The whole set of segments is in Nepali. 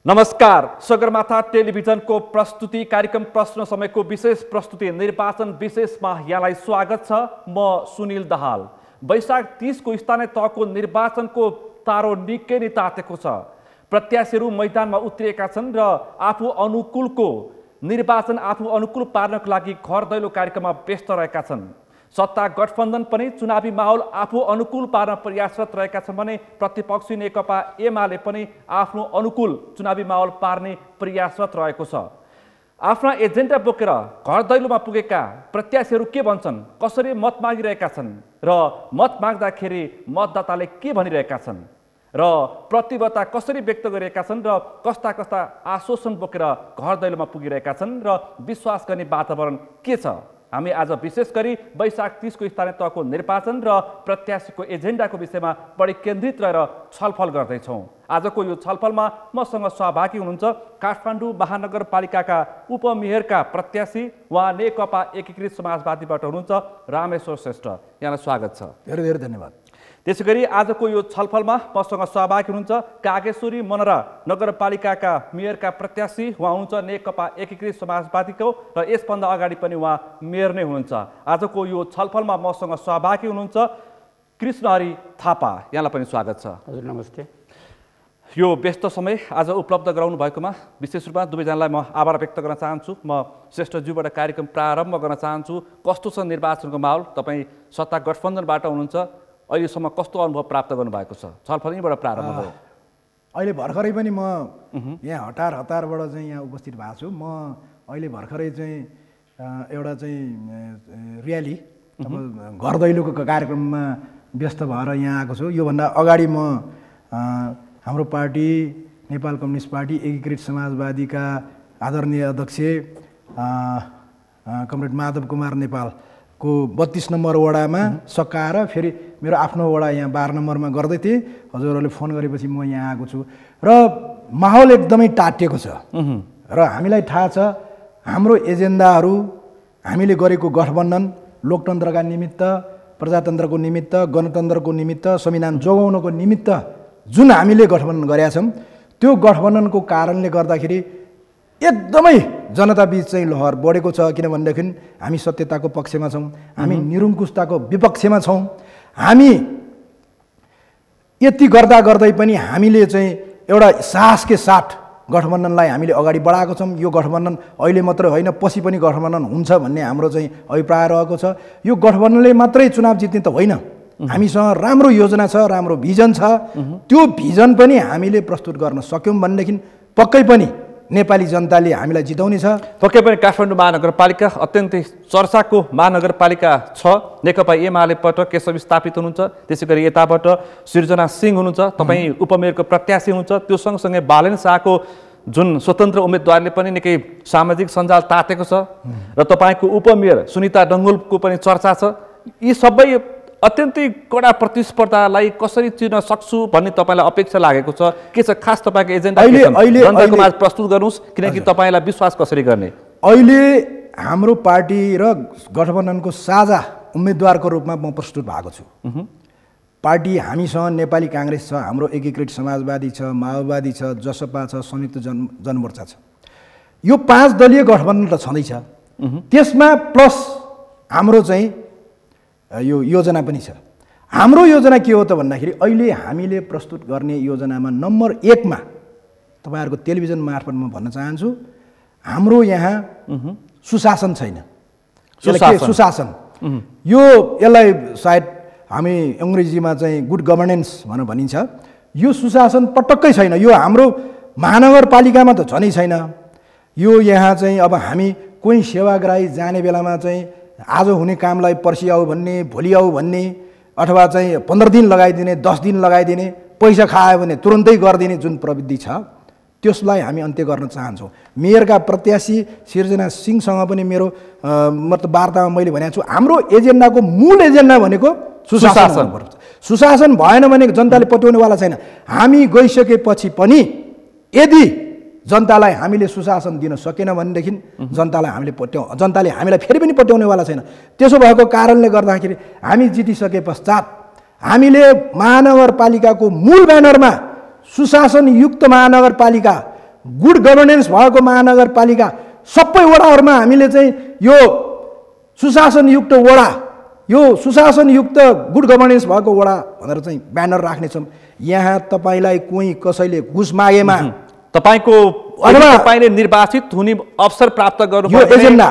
नमस्कार। सगरमाथा टेलिभिजनको प्रस्तुति कार्यक्रम प्रश्न समयको विशेष प्रस्तुति निर्वाचन विशेषमा यहाँलाई स्वागत छ। म सुनिल दाहाल। वैशाख 30 को स्थानीय तहको निर्वाचनको तारो निकै नै तातेको छ। प्रत्याशीहरू मैदानमा उत्रिएका छन् र आफू अनुकूल पार्नको लागि घर दैलो कार्यक्रममा व्यस्त रहेका छन्। सत्ता गठबन्धन पनि चुनावी माहौल आफू अनुकूल पार्न प्रयासरत रहेका छन् भने प्रतिपक्षी नेकपा एमाले पनि आफ्नो अनुकूल चुनावी माहौल पार्ने प्रयासरत रहेको छ। आफ्ना एजेन्डा बोकेर घर दैलोमा पुगेका प्रत्याशीहरू के भन्छन्, कसरी मत मागिरहेका छन् र मत माग्दाखेरि मतदाताले के भनिरहेका छन् र प्रतिबद्धता कसरी व्यक्त गरिरहेका छन् र कस्ता कस्ता आश्वासन बोकेर घर दैलोमा पुगिरहेका छन् र विश्वास गर्ने वातावरण के छ। हामी आज विशेष गरी वैशाख 30 को स्थानीय तहको निर्वाचन र प्रत्याशीको एजेन्डाको विषयमा बढी केन्द्रित रहेर छलफल गर्दैछौँ। आजको यो छलफलमा मसँग सहभागी हुनुहुन्छ काठमाडौँ महानगरपालिकाका उपमेयरका प्रत्याशी उहाँ नेकपा एकीकृत समाजवादीबाट हुनुहुन्छ रामेश्वर श्रेष्ठ। यहाँलाई स्वागत छ। धेरै धेरै धन्यवाद। त्यसैगरी आजको यो छलफलमा मसँग सहभागी हुनुहुन्छ कागेश्वरी मनरा नगरपालिकाका मेयरका प्रत्याशी उहाँ हुनुहुन्छ नेकपा एकीकृत समाजवादीको र यसभन्दा अगाडि पनि उहाँ मेयर नै हुनुहुन्छ। आजको यो छलफलमा मसँग सहभागी हुनुहुन्छ कृष्णहरि थापा। यहाँलाई पनि स्वागत छ। हजुर नमस्ते। यो व्यस्त समय आज उपलब्ध गराउनु भएकोमा विशेष रूपमा दुवैजनालाई म आभार व्यक्त गर्न चाहन्छु। म श्रेष्ठज्यूबाट कार्यक्रम प्रारम्भ गर्न चाहन्छु। कस्तो छ निर्वाचनको माहौल? तपाईँ सत्ता गठबन्धनबाट हुनुहुन्छ, अहिलेसम्म कस्तो अनुभव प्राप्त गर्नुभएको छ? छलफल यहीँबाट प्रारम्भ भयो। अहिले भर्खरै पनि म यहाँ हतारबाट चाहिँ यहाँ उपस्थित भएको छु। म अहिले भर्खरै चाहिँ एउटा चाहिँ र्याली घर दैलोको कार्यक्रममा व्यस्त भएर यहाँ आएको छु। योभन्दा अगाडि म हाम्रो पार्टी नेपाल कम्युनिस्ट पार्टी एकीकृत समाजवादीका आदरणीय अध्यक्ष कमरेड माधव कुमार नेपालको 32 नम्बर वडामा सकाएर फेरि मेरो आफ्नो वडा यहाँ 12 नम्बरमा गर्दै थिएँ। हजुरहरूले फोन गरेपछि म यहाँ आएको छु र माहौल एकदमै टाटिएको छ र हामीलाई थाहा छ हाम्रो एजेन्डाहरू हामीले गरेको गठबन्धन लोकतन्त्रका निमित्त, प्रजातन्त्रको निमित्त, गणतन्त्रको निमित्त, संविधान जोगाउनको निमित्त जुन हामीले गठबन्धन गरेका छौँ त्यो गठबन्धनको कारणले गर्दाखेरि एकदमै जनताबीच चाहिँ लहर बढेको छ। किनभनेदेखि हामी सत्यताको पक्षमा छौँ, हामी निरङ्कुशताको विपक्षमा छौँ। हामी यति गर्दै पनि हामीले चाहिँ एउटा साहसके साथ गठबन्धनलाई हामीले अगाडि बढाएको छौँ। यो गठबन्धन अहिले मात्रै होइन, पछि पनि गठबन्धन हुन्छ भन्ने हाम्रो चाहिँ अभिप्राय रहेको छ। यो गठबन्धनले मात्रै चुनाव जित्ने त होइन, हामीसँग राम्रो योजना छ, राम्रो भिजन छ। त्यो भिजन पनि हामीले प्रस्तुत गर्न सक्यौँ भनेदेखि पक्कै पनि नेपाली जनताले हामीलाई जिताउने छ। पक्कै पनि काठमाडौँ महानगरपालिका अत्यन्तै चर्चाको महानगरपालिका छ। नेकपा एमालेबाट केशव स्थापित हुनुहुन्छ, त्यसै गरी यताबाट सृजना सिंह हुनुहुन्छ, तपाईँ उपमेयरको प्रत्याशी हुनुहुन्छ। त्यो सँगसँगै बालेन शाहको जुन स्वतन्त्र उम्मेदवारले पनि निकै सामाजिक सञ्जाल तातेको छ र तपाईँको उपमेयर सुनिता डङ्गोलको पनि चर्चा छ। यी सबै अत्यन्तै कडा प्रतिस्पर्धालाई कसरी चिर्न सक्छु भन्ने तपाईँलाई अपेक्षा लागेको छ? के छ खास तपाईँको एजेन्डा? जनताको माझ प्रस्तुत गर्नुहोस्, किनकि तपाईँलाई विश्वास कसरी गर्ने? अहिले हाम्रो पार्टी र गठबन्धनको साझा उम्मेदवारको रूपमा म प्रस्तुत भएको छु। पार्टी हामीसँग नेपाली काङ्ग्रेस छ, हाम्रो एकीकृत समाजवादी छ, माओवादी छ, जसपा छ, संयुक्त जनमोर्चा छ। यो 5 दलीय गठबन्धन त छँदैछ, त्यसमा प्लस हाम्रो चाहिँ यो योजना पनि छ। हाम्रो योजना के हो त भन्दाखेरि अहिले हामीले प्रस्तुत गर्ने योजनामा नम्बर 1 मा तपाईँहरूको टेलिभिजन मार्फत म भन्न चाहन्छु, हाम्रो यहाँ सुशासन छैन। सुशासन यो यसलाई सायद हामी अङ्ग्रेजीमा चाहिँ गुड गभर्नेन्स भनेर भनिन्छ। यो सुशासन पटक्कै छैन। यो हाम्रो महानगरपालिकामा त झनै छैन। यो यहाँ चाहिँ अब हामी कोही सेवाग्राही जाने बेलामा चाहिँ आज हुने कामलाई पर्सि आऊ भन्ने, भोलि आऊ भन्ने, अथवा चाहिँ 15 दिन लगाइदिने, 10 दिन लगाइदिने, पैसा खायो भने तुरन्तै गरिदिने जुन प्रवृत्ति छ त्यसलाई हामी अन्त्य गर्न चाहन्छौँ। मेयरका प्रत्याशी सृजना सिंहसँग पनि मेरो मतलब वार्तामा मैले भनेको छु, हाम्रो एजेन्डाको मूल एजेन्डा भनेको सुशासन। सुशासन भएन भने जनताले पत्याउनेवाला छैन। हामी गइसकेपछि पनि यदि जनतालाई हामीले सुशासन दिन सकेन भनेदेखि जनताले हामीलाई फेरि पनि पत्याउनेवाला छैन। त्यसो भएको कारणले गर्दाखेरि हामी जितिसके पश्चात हामीले महानगरपालिकाको मूल ब्यानरमा सुशासनयुक्त महानगरपालिका गुड गभर्नेन्स भएको महानगरपालिका सबै वडाहरूमा हामीले चाहिँ यो सुशासनयुक्त वडा, यो सुशासनयुक्त गुड गभर्नेन्स भएको वडा भनेर चाहिँ ब्यानर राख्नेछौँ। यहाँ तपाईँलाई कोही कसैले घुस मागेमा तपाईँले निर्वाचित हुने अवसर प्राप्त गर्नु यो एजेन्डा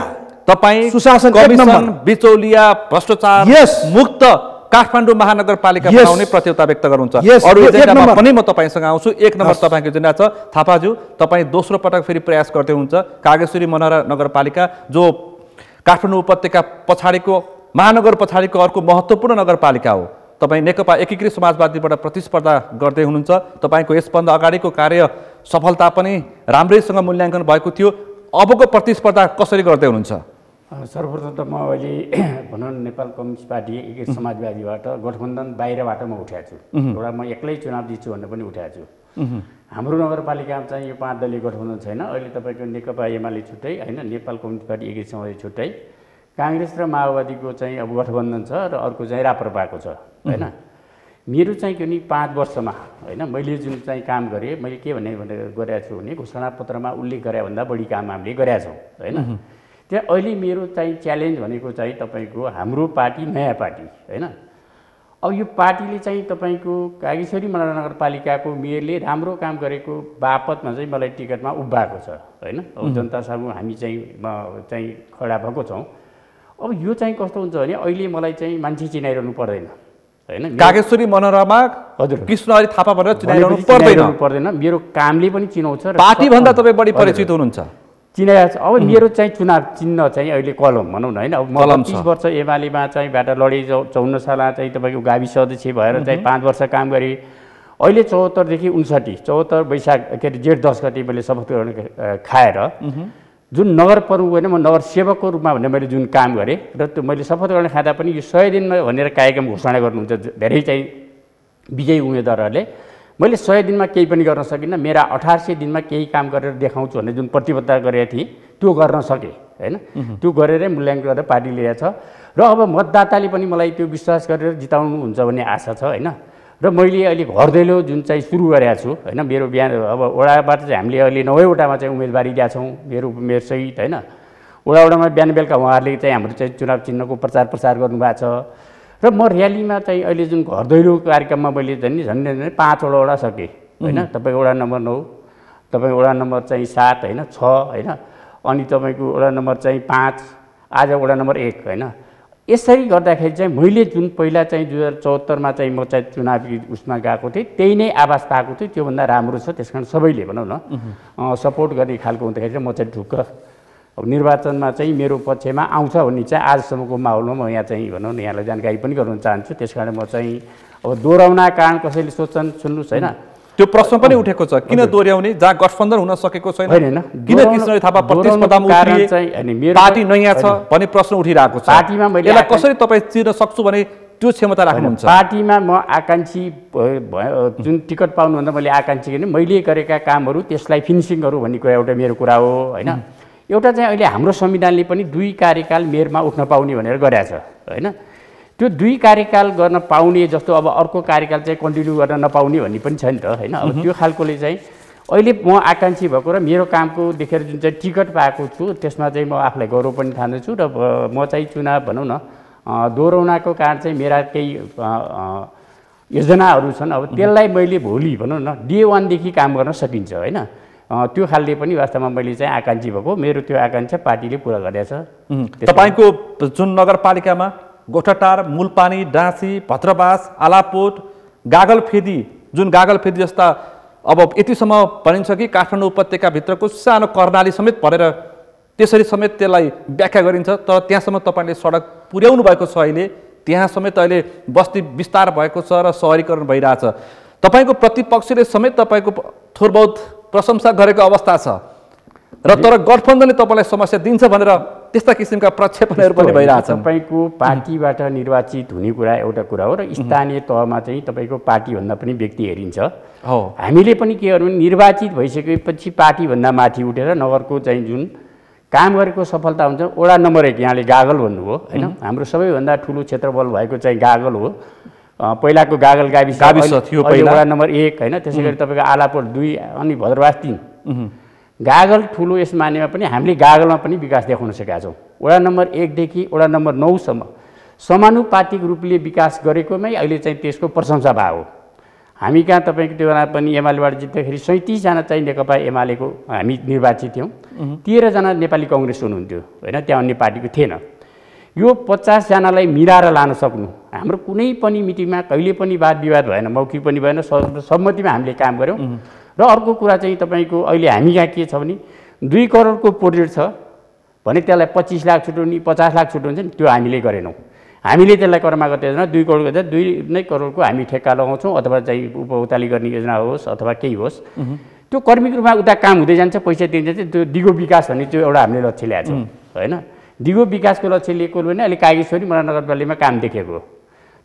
तपाईँ सुशासन कमिसन बिचौलिया भ्रष्टाचार मुक्त काठमाडौँ महानगरपालिका बनाउने प्रतियोगिता व्यक्त गर्नुहुन्छ। अरू एजेन्डामा पनि म तपाईँसँग आउँछु। 1 नम्बर तपाईँको एजेन्डा छ। थापाज्यू, तपाईँ दोस्रो पटक फेरि प्रयास गर्दै हुनुहुन्छ। कागेश्वरी मनोहरा नगरपालिका जो काठमाडौँ उपत्यका पछाडिको महानगर पछाडिको अर्को महत्त्वपूर्ण नगरपालिका हो। तपाईँ नेकपा एकीकृत समाजवादीबाट प्रतिस्पर्धा गर्दै हुनुहुन्छ। तपाईँको यसभन्दा अगाडिको कार्य सफलता पनि राम्रैसँग मूल्याङ्कन भएको थियो। अबको प्रतिस्पर्धा कसरी गर्दै हुनुहुन्छ? सर्वप्रथम त म अहिले भनौँ नेपाल कम्युनिस्ट पार्टी एकीकृत समाजवादीबाट गठबन्धन बाहिरबाट म उठाएको छु। एउटा म एक्लै चुनाव जित्छु भनेर पनि उठाएको छु। हाम्रो नगरपालिकामा चाहिँ यो 5 दलीय गठबन्धन छैन। अहिले तपाईँको नेकपा एमाले छुट्टै होइन, नेपाल कम्युनिस्ट पार्टी एकीकृत समाजवादी छुट्टै, काङ्ग्रेस र माओवादीको चाहिँ अब गठबन्धन छ र अर्को चाहिँ राप्रपाको छ होइन। मेरो चाहिँ के भने 5 वर्षमा होइन मैले जुन चाहिँ काम गरेँ, मैले के भनेर गरेको छु भने घोषणापत्रमा उल्लेख गरे भन्दा बढी काम हामीले गरेका छौँ होइन। त्यहाँ अहिले मेरो चाहिँ च्यालेन्ज भनेको चाहिँ तपाईँको हाम्रो पार्टी नयाँ पार्टी होइन। अब यो पार्टीले चाहिँ तपाईँको कागेश्वरी मनोहरा नगरपालिकाको मेयरले राम्रो काम गरेको बापतमा चाहिँ मलाई टिकटमा उभ्याएको छ होइन। अब जनता सामु हामी चाहिँ खडा भएको छौँ। अब यो चाहिँ कस्तो हुन्छ भने अहिले मलाई चाहिँ मान्छे चिनाइरहनु पर्दैन होइन। कागेश्वरी मनोहरामा हजुर कृष्णहरि थापा भनेर चिनाइरहनु पर्दैन। मेरो कामले पनि चिनाउँछ र पार्टीभन्दा तपाईँ बढी परिचित हुनुहुन्छ, चिनाएको छ। अब मेरो चाहिँ चुनाव चिन्ह चाहिँ अहिले कलम भनौँ न होइन। अब म 30 वर्ष एमालेमा चाहिँ बाट लडेँ। 54 सालमा चाहिँ तपाईँको गाविस अध्यक्ष भएर चाहिँ 5 वर्ष काम गरेँ। अहिले 74 देखि 59, 74 वैशाख के अरे जेठ 10 गते मैले शपथ ग्रहण खाएर जुन नगर प्रमुख होइन, म नगर सेवकको रूपमा भनेर मैले जुन काम गरेँ र त्यो मैले शपथ ग्रहण खाँदा पनि यो 100 दिनमा भनेर कार्यक्रम घोषणा गर्नुहुन्छ धेरै चाहिँ विजयी उम्मेदवारहरूले। मैले 100 दिनमा केही पनि गर्न सकिनँ। मेरा 1800 दिनमा केही काम गरेर देखाउँछु भन्ने जुन प्रतिबद्धता गरेको थिएँ त्यो गर्न सकेँ होइन। त्यो गरेरै मूल्याङ्कन गरेर पार्टी ल्याएको छ र अब मतदाताले पनि मलाई त्यो विश्वास गरेर जिताउनुहुन्छ भन्ने आशा छ होइन। र मैले अहिले घर दैलो जुन चाहिँ सुरु गरेको छु होइन। मेरो बिहान अब वडाबाट चाहिँ हामीले अहिले 9 वटामा चाहिँ उम्मेदवारी दिएका छौँ मेरो सहित होइन। वडामा बिहान बेलुका उहाँहरूले चाहिँ हाम्रो चाहिँ चुनाव चिन्हको प्रचार गर्नुभएको छ। र म र्यालीमा चाहिँ अहिले जुन घर दैलो कार्यक्रममा मैले झन्डै 5 वडा सकेँ होइन। तपाईँको वडा नम्बर 9, तपाईँको वडा नम्बर चाहिँ 7 होइन, 6 होइन, अनि तपाईँको वडा नम्बर चाहिँ 5, आज वडा नम्बर 1 होइन। यसरी गर्दाखेरि चाहिँ मैले जुन पहिला चाहिँ 2074मा चाहिँ म चाहिँ चुनावी उसमा गएको थिएँ त्यही नै आवाज पाएको थियो। त्योभन्दा राम्रो छ। त्यस कारण सबैले भनौँ न सपोर्ट गर्ने खालको हुँदाखेरि चाहिँ म चाहिँ ढुक्क अब निर्वाचनमा चाहिँ मेरो पक्षमा आउँछ भन्ने चाहिँ आजसम्मको माहौलमा म यहाँ चाहिँ भनौँ न यहाँलाई जानकारी पनि गराउन चाहन्छु। त्यस कारण म चाहिँ अब दोहोऱ्याउन कारण कसैले सोच्छन् सुन्नुहोस् होइन। त्यो प्रश्न पनि उठेको छ, किन दोहोऱ्याउने जहाँ गठबन्धन हुन सकेको छैन, किन कृष्णहरि थापा प्रतिस्पर्धामा उभिए, पार्टी नयाँ छ भन्ने प्रश्न उठिरहेको छ। पार्टीमा मैले यसलाई कसरी तपाईँ चिर्न सक्छु भने त्यो क्षमता राख्नुहुन्छ? पार्टीमा म आकाङ्क्षी जुन टिकट पाउनुभन्दा मैले आकाङ्क्षी गर्ने मैले गरेका कामहरू त्यसलाई फिनिसिङ गरौँ भन्ने कुरा एउटा मेरो कुरा हो होइन। एउटा चाहिँ अहिले हाम्रो संविधानले पनि 2 कार्यकाल मेयरमा उठ्न पाउने भनेर गरेको छ होइन। त्यो 2 कार्यकाल गर्न पाउने जस्तो अब अर्को कार्यकाल चाहिँ कन्टिन्यू गर्न नपाउने भन्ने पनि छ नि त होइन। अब त्यो खालकोले चाहिँ अहिले म आकाङ्क्षी भएको र मेरो कामको देखेर जुन चाहिँ टिकट पाएको छु त्यसमा चाहिँ म आफूलाई गौरव पनि ठान्छु। र म चाहिँ चुनाव भनौँ न दोहोऱ्याउनको कारण चाहिँ मेरा केही योजनाहरू छन्। अब त्यसलाई मैले भोलि भनौँ न डे 1 देखि काम गर्न सकिन्छ होइन। त्यो खालले पनि वास्तवमा मैले चाहिँ आकाङ्क्षी भएको। मेरो त्यो आकाङ्क्षा पार्टीले पुरा गरेछ। तपाईँको जुन नगरपालिकामा गोठाटार, मूलपानी, डाँसी, भद्रवास, आलापोट, गागलफेदी जुन गागलफेदी जस्ता अब यतिसम्म भनिन्छ कि काठमाडौँ उपत्यकाभित्रको सानो कर्णाली समेत भरेर त्यसरी समेत त्यसलाई व्याख्या गरिन्छ। तर त्यहाँसम्म तपाईँले सडक पुर्याउनु भएको छ। अहिले त्यहाँ समेत अहिले बस्ती विस्तार भएको छ र सहरीकरण भइरहेछ। तपाईँको प्रतिपक्षले समेत तपाईँको थोर बहुत प्रशंसा गरेको अवस्था छ र तर गठबन्धनले तपाईँलाई समस्या दिन्छ भनेर त्यस्ता किसिमका प्रक्षेपणहरू पनि भइरहेछ। तपाईँको पार्टीबाट निर्वाचित हुने कुरा एउटा कुरा हो र स्थानीय तहमा चाहिँ तपाईँको पार्टीभन्दा पनि व्यक्ति हेरिन्छ। हामीले पनि के गर्नु निर्वाचित भइसकेपछि पार्टीभन्दा माथि उठेर नगरको चाहिँ जुन काम गरेको सफलता हुन्छ। वडा नम्बर 1 यहाँले गागल भन्नुभयो होइन। हाम्रो सबैभन्दा ठुलो क्षेत्रफल भएको चाहिँ गागल हो। पहिलाको गागल गाविस थियो, वडा नम्बर 1 होइन। त्यसै गरी तपाईँको आलापोट 2 अनि भद्रवास 3 गागल ठुलो यस मानेमा पनि हामीले गागलमा पनि विकास देखाउन सकेका छौँ। वडा नम्बर 1 देखि वडा नम्बर 9 सम्म समानुपातिक रूपले विकास गरेकोमै अहिले चाहिँ त्यसको प्रशंसा भयो हो। हामी कहाँ तपाईँको त्यो बेला पनि एमालेबाट जित्दाखेरि 37 जना चाहिँ नेकपा एमालेको हामी निर्वाचित थियौँ, 13 जना नेपाली कङ्ग्रेस हुनुहुन्थ्यो होइन, त्यहाँ अन्य पार्टीको थिएन। यो 50 जनालाई मिलाएर लान सक्नु हाम्रो कुनै पनि मिटिङमा कहिले पनि वाद विवाद भएन, मौखिक पनि भएन, सहमतिमा हामीले काम गऱ्यौँ। र अर्को कुरा चाहिँ तपाईँको अहिले हामी यहाँ के छ भने 2 करोडको प्रोजेक्ट छ भने त्यसलाई 25 लाख छुट्याउने 50 लाख छुट्याउँछ नि, त्यो हामीले गरेनौँ। हामीले त्यसलाई कर्मा गर्दै योजना 2 करोड गर्दा 2 नै करोडको हामी ठेक्का लगाउँछौँ, अथवा चाहिँ उपउताली गर्ने योजना होस् अथवा केही होस्, त्यो कर्मिक रूपमा उता काम हुँदै जान्छ, पैसा दिन्छ। त्यो दिगो विकास भन्ने त्यो एउटा हामीले लक्ष्य ल्याएको छौँ होइन। दिगो विकासको लक्ष्य लिएको भने अहिले कागेश्वरी मरा नगरपालिकामा काम देखेको हो।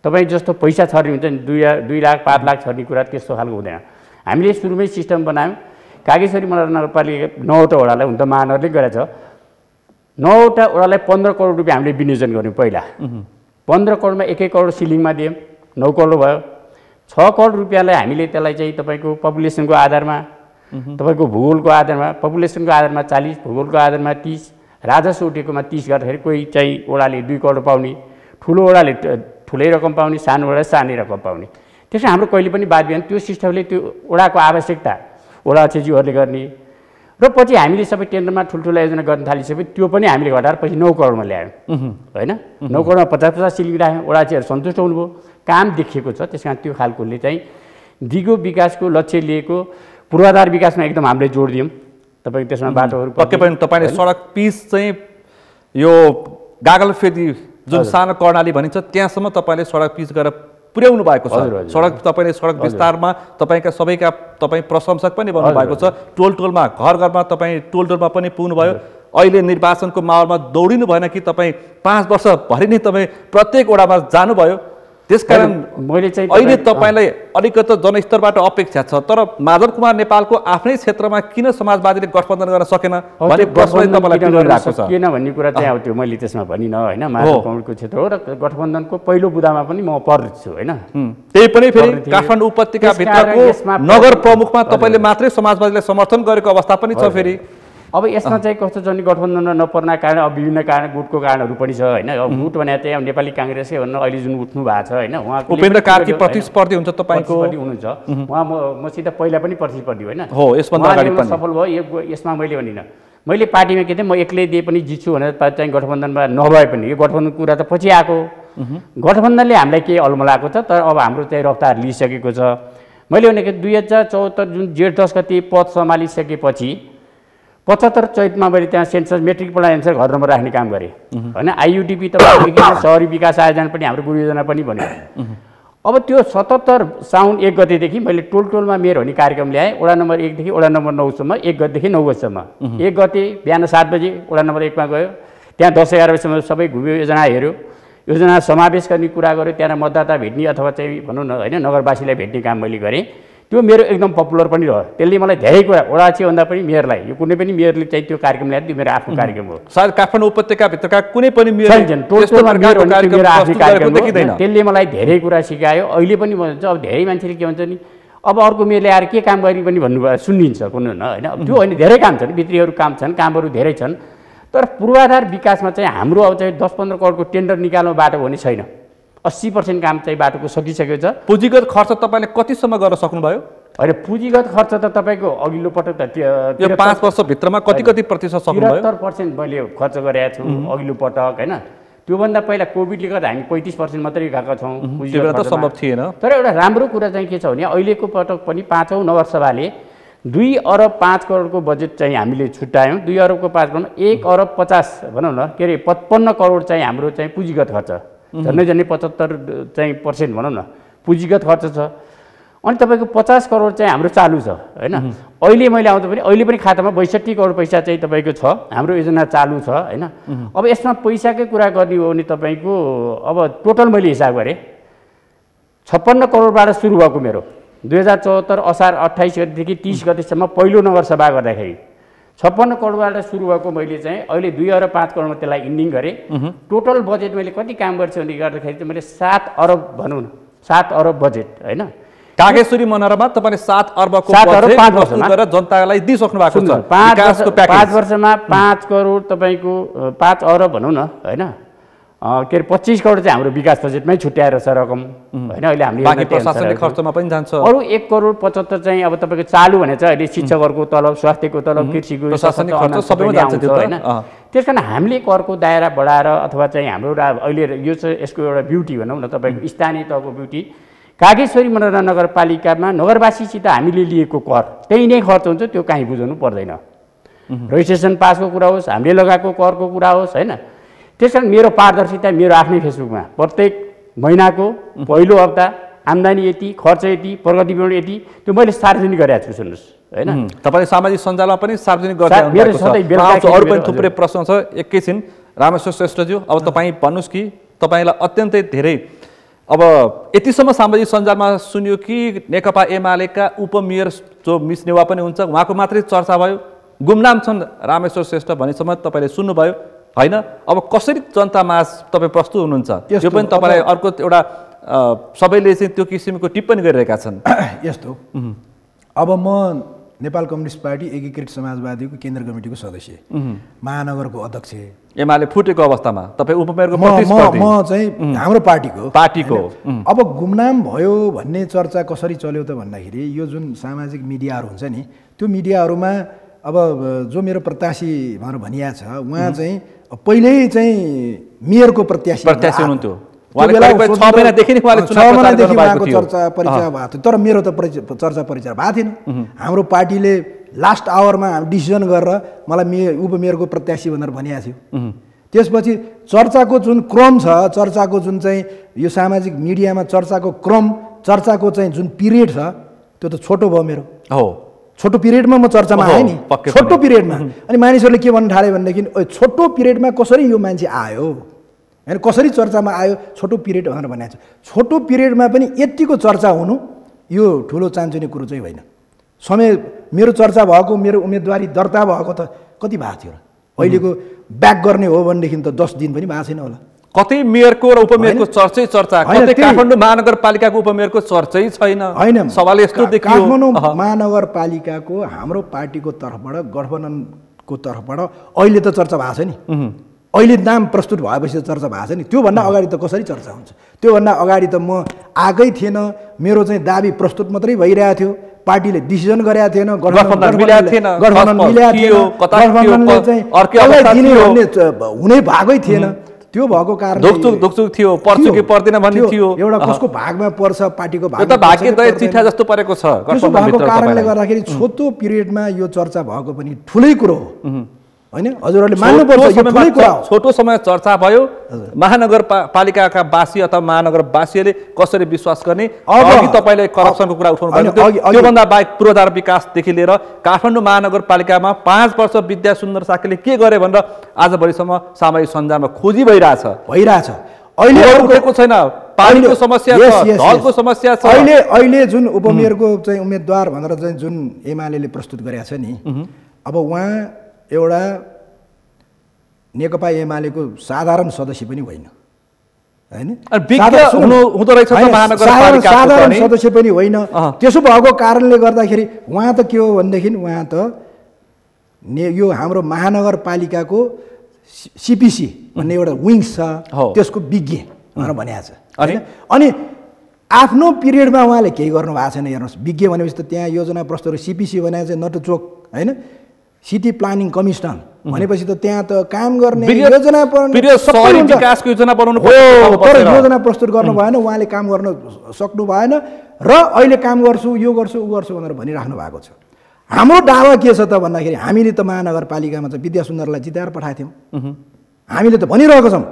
तपाईँ जस्तो पैसा छर्ने हुन्छ नि 2 लाख 5 लाख छर्ने कुरा त्यस्तो खालको हुँदैन। हामीले सुरुमै सिस्टम बनायौँ। कागेश्वरी मरा नगरपालिका 9वटा वडालाई हुन त महानगरले गरेछ, 9वटा वडालाई 15 करोड रुपियाँ हामीले विनियोजन गऱ्यौँ पहिला। 15 करोडमा 1 करोड सिलिङमा दियौँ, 9 करोड भयो। 6 करोड रुपियाँलाई हामीले त्यसलाई चाहिँ तपाईँको पपुलेसनको आधारमा, तपाईँको भूगोलको आधारमा, पपुलेसनको आधारमा 40, भूगोलको आधारमा 30, राजस्व उठेकोमा 30 गर्दाखेरि कोही चाहिँ वडाले 2 करोड पाउने, ठुलो वडाले ठुलै रकम पाउने, सानो वडाले सानै रकम पाउने। त्यसमा हाम्रो कहिले पनि वाद विवाद, त्यो सिस्टमले त्यो वडाको आवश्यकता वडा अध्यक्षज्यूहरूले गर्ने। र पछि हामीले सबै टेन्डरमा ठुल्ठुला योजना गर्न थालिसकेपछि त्यो पनि हामीले घटाएर पछि 9 करोडमा ल्यायौँ होइन। 9 करोडमा 50-50 सिलिङ राख्यौँ, वडा अध्यक्षहरू सन्तुष्ट हुनुभयो, काम देखिएको छ। त्यस कारण त्यो खालकोले चाहिँ दिगो विकासको लक्ष्य लिएको पूर्वाधार विकासमा एकदम हामीले जोड दियौँ। तपाईँको त्यसमा बाटोहरू पक्कै पनि तपाईँले सडक पिच चाहिँ यो गागलफेदी जुन सानो कर्णाली भनिन्छ त्यहाँसम्म तपाईँले सडक पिच गरेर पुर्याउनु भएको छ। सडक तपाईँले सडक विस्तारमा तपाईँका सबैका तपाईँ प्रशंसक पनि बन्नुभएको छ। टोल टोलमा घर घरमा तपाईँ टोल टोलमा पनि पुग्नुभयो। अहिले निर्वाचनको माहौलमा दौडिनु भएन कि तपाईँ 5 वर्षभरि नै तपाईँ प्रत्येक वडामा जानुभयो। त्यसकारण मैले चाहिँ अहिले तपाईँलाई अलिकति जनस्तरबाट अपेक्षा छ, तर माधव कुमार नेपालको आफ्नै क्षेत्रमा किन समाजवादीले गठबन्धन गर्न सकेन भन्ने प्रश्न तपाईँलाई गरिरहेको छ। किन भन्ने कुरा चाहिँ अब त्यो मैले त्यसमा भनिनँ होइन। माधव कुमारको क्षेत्र हो र गठबन्धनको पहिलो बुदामा पनि म पर्छु होइन। त्यही पनि फेरि काठमाडौँ उपत्यकाभित्रको नगर प्रमुखमा तपाईँले मात्रै समाजवादीलाई समर्थन गरेको अवस्था पनि छ। फेरि अब यसमा चाहिँ कस्तो छ भने गठबन्धनमा नपर्ना कारण अब विभिन्न कारण गुटको कारणहरू पनि छ होइन। अब गुट भने चाहिँ अब नेपाली काङ्ग्रेसै भन्नु अहिले जुन उठ्नु भएको छ होइन, उहाँको उपेन्द्र कार्की प्रतिस्पर्धी हुन्छ तपाईँको हुनुहुन्छ, उहाँ मसित पहिला पनि प्रतिस्पर्धी होइन हो, यसभन्दा अगाडि पनि सफल भयो। यसमा मैले भनिनँ, मैले पार्टीमा के थिएँ म एक्लै दिए पनि जित्छु भनेर चाहिँ गठबन्धनमा नभए पनि यो गठबन्धनको कुरा त पछि आएको। गठबन्धनले हामीलाई केही अल्मलाएको छ, तर अब हाम्रो चाहिँ रफ्तार लिइसकेको छ। मैले भनेको 2074 जुन जेठ 10 गति पद सम्हालिसकेपछि 75 चैतमा मैले त्यहाँ सेन्सस मेट्रिक पढाइ अनुसार घर नम्बर राख्ने काम गरेँ होइन। आइयुडिपी तपाईँको सहरी विकास आयोजना पनि हाम्रो गुरु योजना पनि भन्यो। अब त्यो 77 साउन 1 गतेदेखि मैले टोल टोलमा मेरो हुने कार्यक्रम ल्याएँ। वडा नम्बर 1 देखि वडा नम्बर 9 सम्म, 1 गतेदेखि 9 गतेसम्म। 1 गते बिहान 7 बजे वडा नम्बर 1 मा गयो, त्यहाँ 10-11 बजीसम्म सबै घुम्यो, योजना हेऱ्यो, योजना समावेश गर्ने कुरा गऱ्यो, त्यहाँ मतदाता भेट्ने अथवा चाहिँ भनौँ न होइन नगरवासीलाई भेट्ने काम मैले गरेँ। त्यो मेरो एकदम पपुलर पनि रह्यो। त्यसले मलाई धेरै कुरा वडा अध्यक्षभन्दा पनि मेयरलाई, यो कुनै पनि मेयरले चाहिँ त्यो कार्यक्रम ल्याएर त्यो मेरो आफ्नो कार्यक्रम हो। सायद काठमाडौँ उपत्यकाभित्रका कुनै पनि त्यसले मलाई धेरै कुरा सिकायो। अहिले पनि भन्छ अब धेरै मान्छेले के भन्छ नि अब अर्को मेयरले आएर के काम गर्ने पनि भन्नुभयो, सुनिन्छ कुनै होइन। अब त्यो होइन, धेरै काम छन्, भित्रीहरू काम छन्, कामहरू धेरै छन्। तर पूर्वाधार विकासमा चाहिँ हाम्रो अब चाहिँ 10-15 करोडको टेन्डर निकाल्नु बाटो भने छैन। 80% काम चाहिँ बाटोको सकिसकेको छ। पुँजीगत खर्च तपाईँले कतिसम्म गर्न सक्नुभयो? अहिले पुँजीगत खर्च त तपाईँको अघिल्लो पटक त यो 5 वर्षभित्रमा कति प्रतिशत सक्नुभयो? 73% मैले खर्च गरेको छु अघिल्लो पटक होइन। त्योभन्दा पहिला कोभिडले गर्दा हामी 35% मात्रै गएका छौँ, पुँजीगत त सम्भव थिएन। तर एउटा राम्रो कुरा चाहिँ के छ भने अहिलेको पटक पनि 5औँ नगरसभाले 2 अरब 5 करोडको बजेट चाहिँ हामीले छुट्यायौँ। 2 अरबको 5 करोड 1 अरब 50 भनौँ न के अरे 55 करोड चाहिँ हाम्रो चाहिँ पुँजीगत खर्च, झन्डै 75% चाहिँ % भनौँ न पुँजीगत खर्च छ। अनि तपाईँको 50 करोड चाहिँ हाम्रो चालु छ होइन। अहिले मैले आउँदा पनि अहिले पनि खातामा 62 करोड पैसा चाहिँ तपाईँको छ, हाम्रो योजना चालु छ होइन। अब यसमा पैसाकै कुरा गर्ने हो भने तपाईँको अब टोटल मैले हिसाब गरेँ 56 करोडबाट सुरु भएको मेरो 2074 असार 28 गतेदेखि 30 गतेसम्म पहिलो नगरसभा गर्दाखेरि 56 करोडबाट सुरु भएको मैले चाहिँ अहिले 2 अरब 5 करोडमा त्यसलाई इन्डिङ गरेँ। टोटल बजेट मैले कति काम गर्छु भने गर्दाखेरि चाहिँ मैले 7 अरब भनौँ न 7 अरब बजेट होइन। कागेश्वरी मनोरमा तपाईँले 7 अर्बको 7 अर्ब 5 वस्तु वर्षमा गरेर जनतालाई दिइसक्नु भएको छ 5 वर्षमा 5 करोड तपाईँको 5 अर्ब भनौँ न होइन के अरे 25 करोड चाहिँ हाम्रो विकास बजेटमै छुट्याएर छ रकम होइन अहिले हामीले बाँकी प्रशासनिक खर्चमा पनि जान्छ अरू 1 करोड 75 चाहिँ अब तपाईँको चालु भने चाहिँ अहिले शिक्षकहरूको तलब स्वास्थ्यको तलब कृषिको प्रशासनिक खर्च सबैमा जान्छ त्यो होइन त्यस कारण हामीले करको दायरा बढाएर अथवा चाहिँ हाम्रो एउटा अहिले यो चाहिँ यसको एउटा ब्युटी भनौँ न तपाईँको स्थानीय तहको ब्युटी कागेश्वरी मनोरञ्जन नगरपालिकामा नगरवासीसित हामीले लिएको कर त्यही नै खर्च हुन्छ त्यो कहीँ बुझाउनु पर्दैन रजिस्ट्रेसन पासको कुरा होस् हामीले लगाएको करको कुरा होस् होइन त्यस कारण मेरो पारदर्शिता मेरो आफ्नै फेसबुकमा प्रत्येक महिनाको पहिलो हप्ता आम्दानी यति खर्च यति प्रगति विवरण यति त्यो मैले सार्वजनिक गरेको छु सुन्नुहोस् होइन तपाईँले सामाजिक सञ्जालमा पनि सार्वजनिक गर्दै अरू पनि थुप्रै प्रश्न छ एकैछिन रामेश्वर श्रेष्ठज्यू अब तपाईँ भन्नुहोस् कि तपाईँलाई अत्यन्तै धेरै अब यतिसम्म सामाजिक सञ्जालमा सुन्यो कि नेकपा एमालेका उपमेयर जो मिस नेवा पनि हुन्छ उहाँको मात्रै चर्चा भयो गुमनाम छन् रामेश्वर श्रेष्ठ भनेसम्म तपाईँले सुन्नुभयो होइन अब कसरी जनतामाझ तपाईँ प्रस्तुत हुनुहुन्छ यो पनि तपाईँलाई अर्को एउटा सबैले चाहिँ त्यो किसिमको टिप्पणी गरिरहेका छन् यस्तो अब म नेपाल कम्युनिस्ट पार्टी एकीकृत समाजवादीको केन्द्र कमिटीको सदस्य महानगरको अध्यक्ष एमाले फुटेको अवस्थामा तपाईँ उपमेयरको म चाहिँ हाम्रो पार्टीको अब गुमनाम भयो भन्ने चर्चा कसरी चल्यो त भन्दाखेरि यो जुन सामाजिक मिडियाहरू हुन्छ नि त्यो मिडियाहरूमा अब जो मेरो प्रत्याशी भनेर भनिया छ उहाँ चाहिँ पहिल्यै चाहिँ मेयरको प्रत्याशी हुनुहुन्थ्यो 6 महिनादेखि उहाँको चर्चा परिचय भएको थियो तर मेरो त चर्चा परिचय भएको थिएन हाम्रो पार्टीले लास्ट आवरमा डिसिजन गरेर मलाई उपमेयरको प्रत्याशी भनेर भनिएको थियो त्यसपछि चर्चाको जुन क्रम छ चर्चाको जुन चाहिँ यो सामाजिक मिडियामा चर्चाको क्रम चर्चाको चाहिँ जुन पिरियड छ त्यो त छोटो भयो मेरो हो छोटो पिरियडमा म चर्चामा आएँ नि छोटो पिरियडमा अनि मानिसहरूले के भन्नु थाले भनेदेखि छोटो पिरियडमा कसरी यो मान्छे आयो होइन कसरी चर्चामा आयो छोटो पिरियड भनेर भनेको छ छोटो पिरियडमा पनि यतिको चर्चा हुनु यो ठुलो चान्चुने कुरो चाहिँ होइन समय मेरो चर्चा भएको मेरो उम्मेदवारी दर्ता भएको त कति भएको थियो र अहिलेको ब्याक गर्ने हो भनेदेखि त 10 दिन पनि भएको छैन होला कतै मेयरको र उपमेयरको चर्चै चर्चा कतै काठमाडौँ महानगरपालिकाको उपमेयरको चर्चै छैन होइन सवाल यस्तो देखियो काठमाडौँ महानगरपालिकाको हाम्रो पार्टीको तर्फबाट गठबन्धनको तर्फबाट अहिले त चर्चा भएको छ नि अहिले नाम प्रस्तुत भएपछि त चर्चा भएको छ नि त्योभन्दा अगाडि त कसरी चर्चा हुन्छ त्योभन्दा अगाडि त म आएकै थिएन मेरो चाहिँ दाबी प्रस्तुत मात्रै भइरहेको थियो पार्टीले डिसिजन गरेको थिएन गठबन्धन हुनै भएकै थिएन त्यो भएको कारणले दोकचुक थियो पर्छ कि पर्दैन भन्ने थियो एउटा कसको भागमा पर्छ पार्टीको भाग त भाग्यदय चिठा जस्तो परेको छ त्यसो भएको कारणले गर्दाखेरि छोटो पिरियडमा यो चर्चा भएको पनि ठुलै कुरो हो हैन हजुरहरूले मान्नुपर्छ यो ठुलै कुरा हो छोटो समय चर्चा भयो महानगरपालिकाका वासी अथवा महानगरवासीले कसरी विश्वास गर्ने अघि तपाईले करप्सनको कुरा उठाउनु भयो त्योभन्दा बाहेक पूर्वाधार विकासदेखि लिएर काठमाडौँ महानगरपालिकामा 5 वर्ष विद्या सुन्दर साकेले के गरे भनेर आजभरिसम्म सामाजिक सञ्जालमा खोजी भइरहेछ अहिले उठेको छैन पानीको समस्या छ ढलको समस्या छ अहिले जुन उपमेयरको चाहिँ उम्मेदवार भनेर चाहिँ जुन एमालेले प्रस्तुत गरेको छ नि अब उहाँ एउटा नेकपा एमालेको साधारण सदस्य पनि होइन साधारण सदस्य पनि होइन त्यसो भएको कारणले गर्दाखेरि उहाँ त के हो भनेदेखि उहाँ त यो हाम्रो महानगरपालिकाको सिपिसी भन्ने एउटा विङ्स छ त्यसको विज्ञ भनेर भनेको छ अनि आफ्नो पिरियडमा उहाँले केही गर्नु भएको छैन हेर्नुहोस् विज्ञ भनेपछि त त्यहाँ योजना प्रस्तुत सिपिसी भनेको चाहिँ नटुचोक होइन सिटी प्लानिङ कमिसन भनेपछि त त्यहाँ त काम गर्ने योजना विकासको योजना बनाउनु तर योजना प्रस्तुत गर्नु भएन उहाँले काम गर्न सक्नु भएन र अहिले काम गर्छु यो गर्छु ऊ गर्छु भनेर भनिराख्नु भएको छ हाम्रो दावा के छ त भन्दाखेरि हामीले त महानगरपालिकामा चाहिँ विद्या सुन्दरलाई जिताएर पठाएको थियौँ हामीले त भनिरहेको छौँ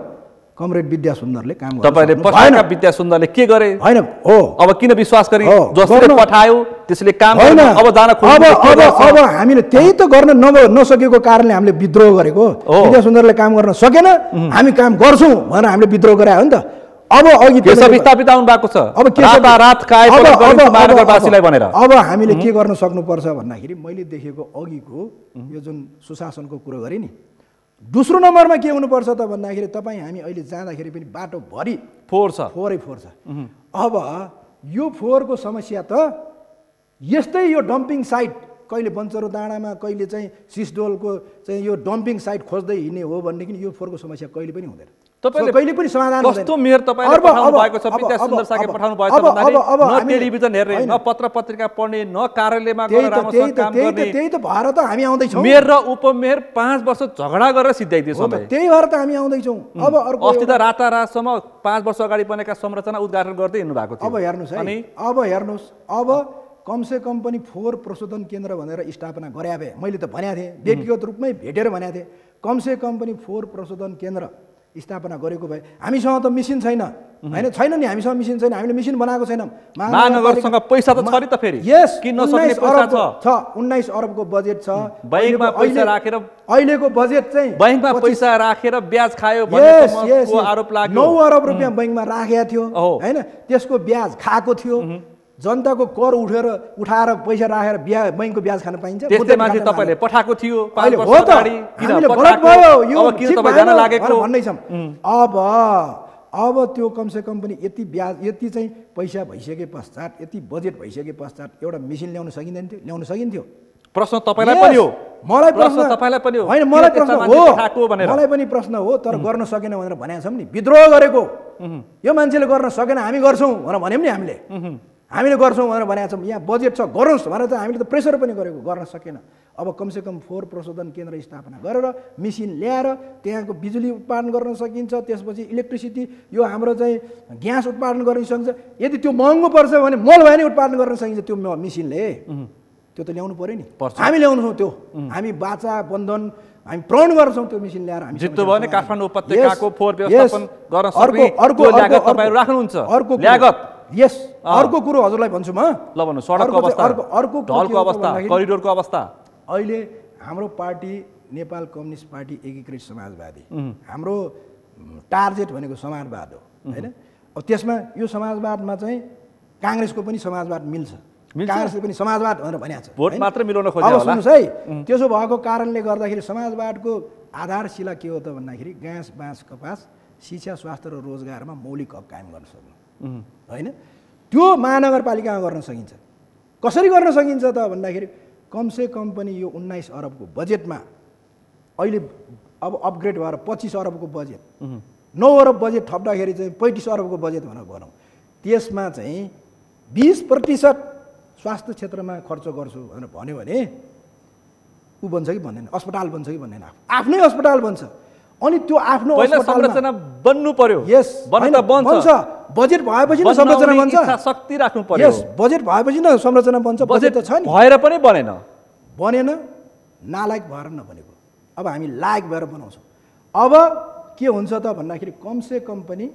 कमरेड विद्या सुन्दरले काम गर्छ तपाईले पठाएका विद्या सुन्दरले के गरे हैन हो अब किन विश्वास गरे जसले पठायो त्यसले काम गर्न अब जान अब हामीले त्यही त गर्न नसकेको कारणले हामीले विद्रोह गरेको विद्या सुन्दरले काम गर्न सकेन हामी काम गर्छौं भनेर हामीले विद्रोह गरे हो नि त अब अघि त्यसो विस्थापित आउनु भएको छ अब के रात कायम गर्ने महानगरवासीलाई भनेर अब हामीले के गर्न सक्नु पर्छ भन्दाखेरि मैले देखेको अघिको यो जुन सुशासनको कुरा गरे नि दोस्रो नम्बरमा के हुनुपर्छ त भन्दाखेरि तपाईँ हामी अहिले जाँदाखेरि पनि बाटो भरि फोहोर छ अब यो फोहोरको समस्या त यस्तै यो डम्पिङ साइट कहिले बन्चरो डाँडामा कहिले चाहिँ सिसडोलको चाहिँ यो डम्पिङ साइट खोज्दै हिँड्ने हो भनेदेखि यो फोहोरको समस्या कहिले पनि हुँदैन। तपाईले कहिले पनि समाधान हुँदैन। कस्तो मेयर तपाईले पठाउनु भएको छ, विद्या सुन्दर साके पठाउनु भएको छ भन्दाखेरि न टेलिभिजन हेर्ने, न पत्र पत्रिका पढ्ने, न कार्यालयमा गएर राम्रोसँग काम गर्ने। त्यही त भएर त हामी आउँदै छौँ। मेयर र उपमेयर 5 वर्ष झगडा गरेर सिद्ध्याइदिए समय। त्यही भएर त हामी आउँदै छौँ। अब अर्को अस्ति त रातारातसम्म 5 वर्ष अगाडि बनेका संरचना उद्घाटन गर्दै हिँड्नु भएको थियो। अब हेर्नुहोस् है, अब कमसे कम पनि फोहोर प्रशोधन केन्द्र भनेर स्थापना गरे भए, मैले त भनेको थिएँ, व्यक्तिगत रूपमै भेटेर भनेको थिएँ, कमसे कम पनि फोहोर प्रशोधन केन्द्र स्थापना गरेको भए। हामीसँग त मिसिन छैन, होइन छैन नि, हामीसँग मिसिन छैन, हामीले मिसिन बनाएको छैनौँ। महानगरसँग पैसा त छ नि त फेरि, यस किन नसक्ने पैसा छ, 19 अरबको बजेट छ। बैंकमा पैसा राखेर, अहिलेको बजेट चाहिँ बैंकमा पैसा राखेर ब्याज खायो भन्ने आरोप लाग्यो। 9 अरब रुपियाँ बैंकमा राखेको थियो, होइन, त्यसको ब्याज खाएको थियो। जनताको कर उठाएर पैसा राखेर बैंकको ब्याज खान पाइन्छ? त्यस्तै माथि तपाईँले पठाएको थियो 5 वर्ष हो त, अगाडि, हामीले गलत भयो, यो किन तपाईँ जान लागेको भन्दै छौँ। अब त्यो कमसे कम पनि यति ब्याज, यति चाहिँ पैसा भइसके पश्चात, यति बजेट भइसके पश्चात एउटा मेसिन ल्याउन सकिँदैन थियो? ल्याउन सकिन्थ्यो। प्रश्न तपाईँलाई पनि हो, मलाई प्रश्न तपाईँलाई पनि हो, होइन मलाई प्रश्न हो, भनेर मलाई पनि प्रश्न हो। तर गर्न सकेन भनेर भनेका छौँ नि, विद्रोह गरेको यो मान्छेले गर्न सकेन, हामी गर्छौँ भनेर भन्यौँ नि, हामीले गर्छौँ भनेर भनेका छौँ। यहाँ बजेट छ, गरोस् भनेर त हामीले त प्रेसर पनि गरेको, गर्न सकेन। अब कमसेकम फोहोर प्रशोधन केन्द्र स्थापना गरेर मेसिन ल्याएर त्यहाँको बिजुली उत्पादन गर्न सकिन्छ, त्यसपछि इलेक्ट्रिसिटी यो हाम्रो चाहिँ ग्यास उत्पादन गर्न सकिन्छ। यदि त्यो महँगो पर्छ भने मल भए नि उत्पादन गर्न सकिन्छ त्यो मेसिनले, त्यो त ल्याउनु पऱ्यो नि, हामी ल्याउँछौँ त्यो, हामी बाचा बन्धन हामी प्रण गर्छौँ त्यो मेसिन ल्याएर। हामी जित्नु भयो भने काठमाडौँ उपत्यकाको फोहोर व्यवस्थापन गर्न सक्ने त्यो लागत तपाईँहरू राख्नुहुन्छ। अर्को लागत यस, अर्को कुरो हजुरलाई भन्छु म, ल भन्नु, सडकको अवस्था, अर्को ढलको अवस्था, करिडोरको अवस्था। अहिले हाम्रो पार्टी नेपाल कम्युनिस्ट पार्टी एकीकृत समाजवादी, हाम्रो टार्गेट भनेको समाजवाद हो, होइन। अब त्यसमा यो समाजवादमा चाहिँ काङ्ग्रेसको पनि समाजवाद मिल्छ, काङ्ग्रेसले पनि समाजवाद भनेर भनेको छ, भोट मात्र मिलाउन खोज्यो होला। होला। सुन्नुहोस् है, त्यसो भएको कारणले गर्दाखेरि समाजवादको आधारशिला के हो त भन्दाखेरि घाँस बाँस कपास शिक्षा स्वास्थ्य र रोजगारमा मौलिक हक कायम गर्न सक्नु, होइन। त्यो महानगरपालिकामा गर्न सकिन्छ। कसरी गर्न सकिन्छ त भन्दाखेरि कमसे कम पनि यो 19 अरबको बजेटमा अहिले अब अपग्रेड भएर 25 अरबको बजेट, 9 अरब बजेट थप्दाखेरि चाहिँ 35 अरबको बजेट भनेर भनौँ, त्यसमा चाहिँ 20% स्वास्थ्य क्षेत्रमा खर्च गर्छु भनेर भन्यो भने ऊ बन्छ कि भन्दैन, अस्पताल बन्छ कि भन्दैन, आफ्नै अस्पताल बन्छ। अनि त्यो आफ्नो संरचना बन्नु पर्यो, यस बन्छ, बजेट भएपछि न संरचना बन्छ, शक्ति राख्नु पर्यो, यस बजेट भएपछि न संरचना बन्छ। बजेट त छ नि, भएर पनि बनेन, नालायक भएर नबनेको। अब हामी लायक भएर बनाउँछौँ। अब के हुन्छ त भन्दाखेरि कमसे कम पनि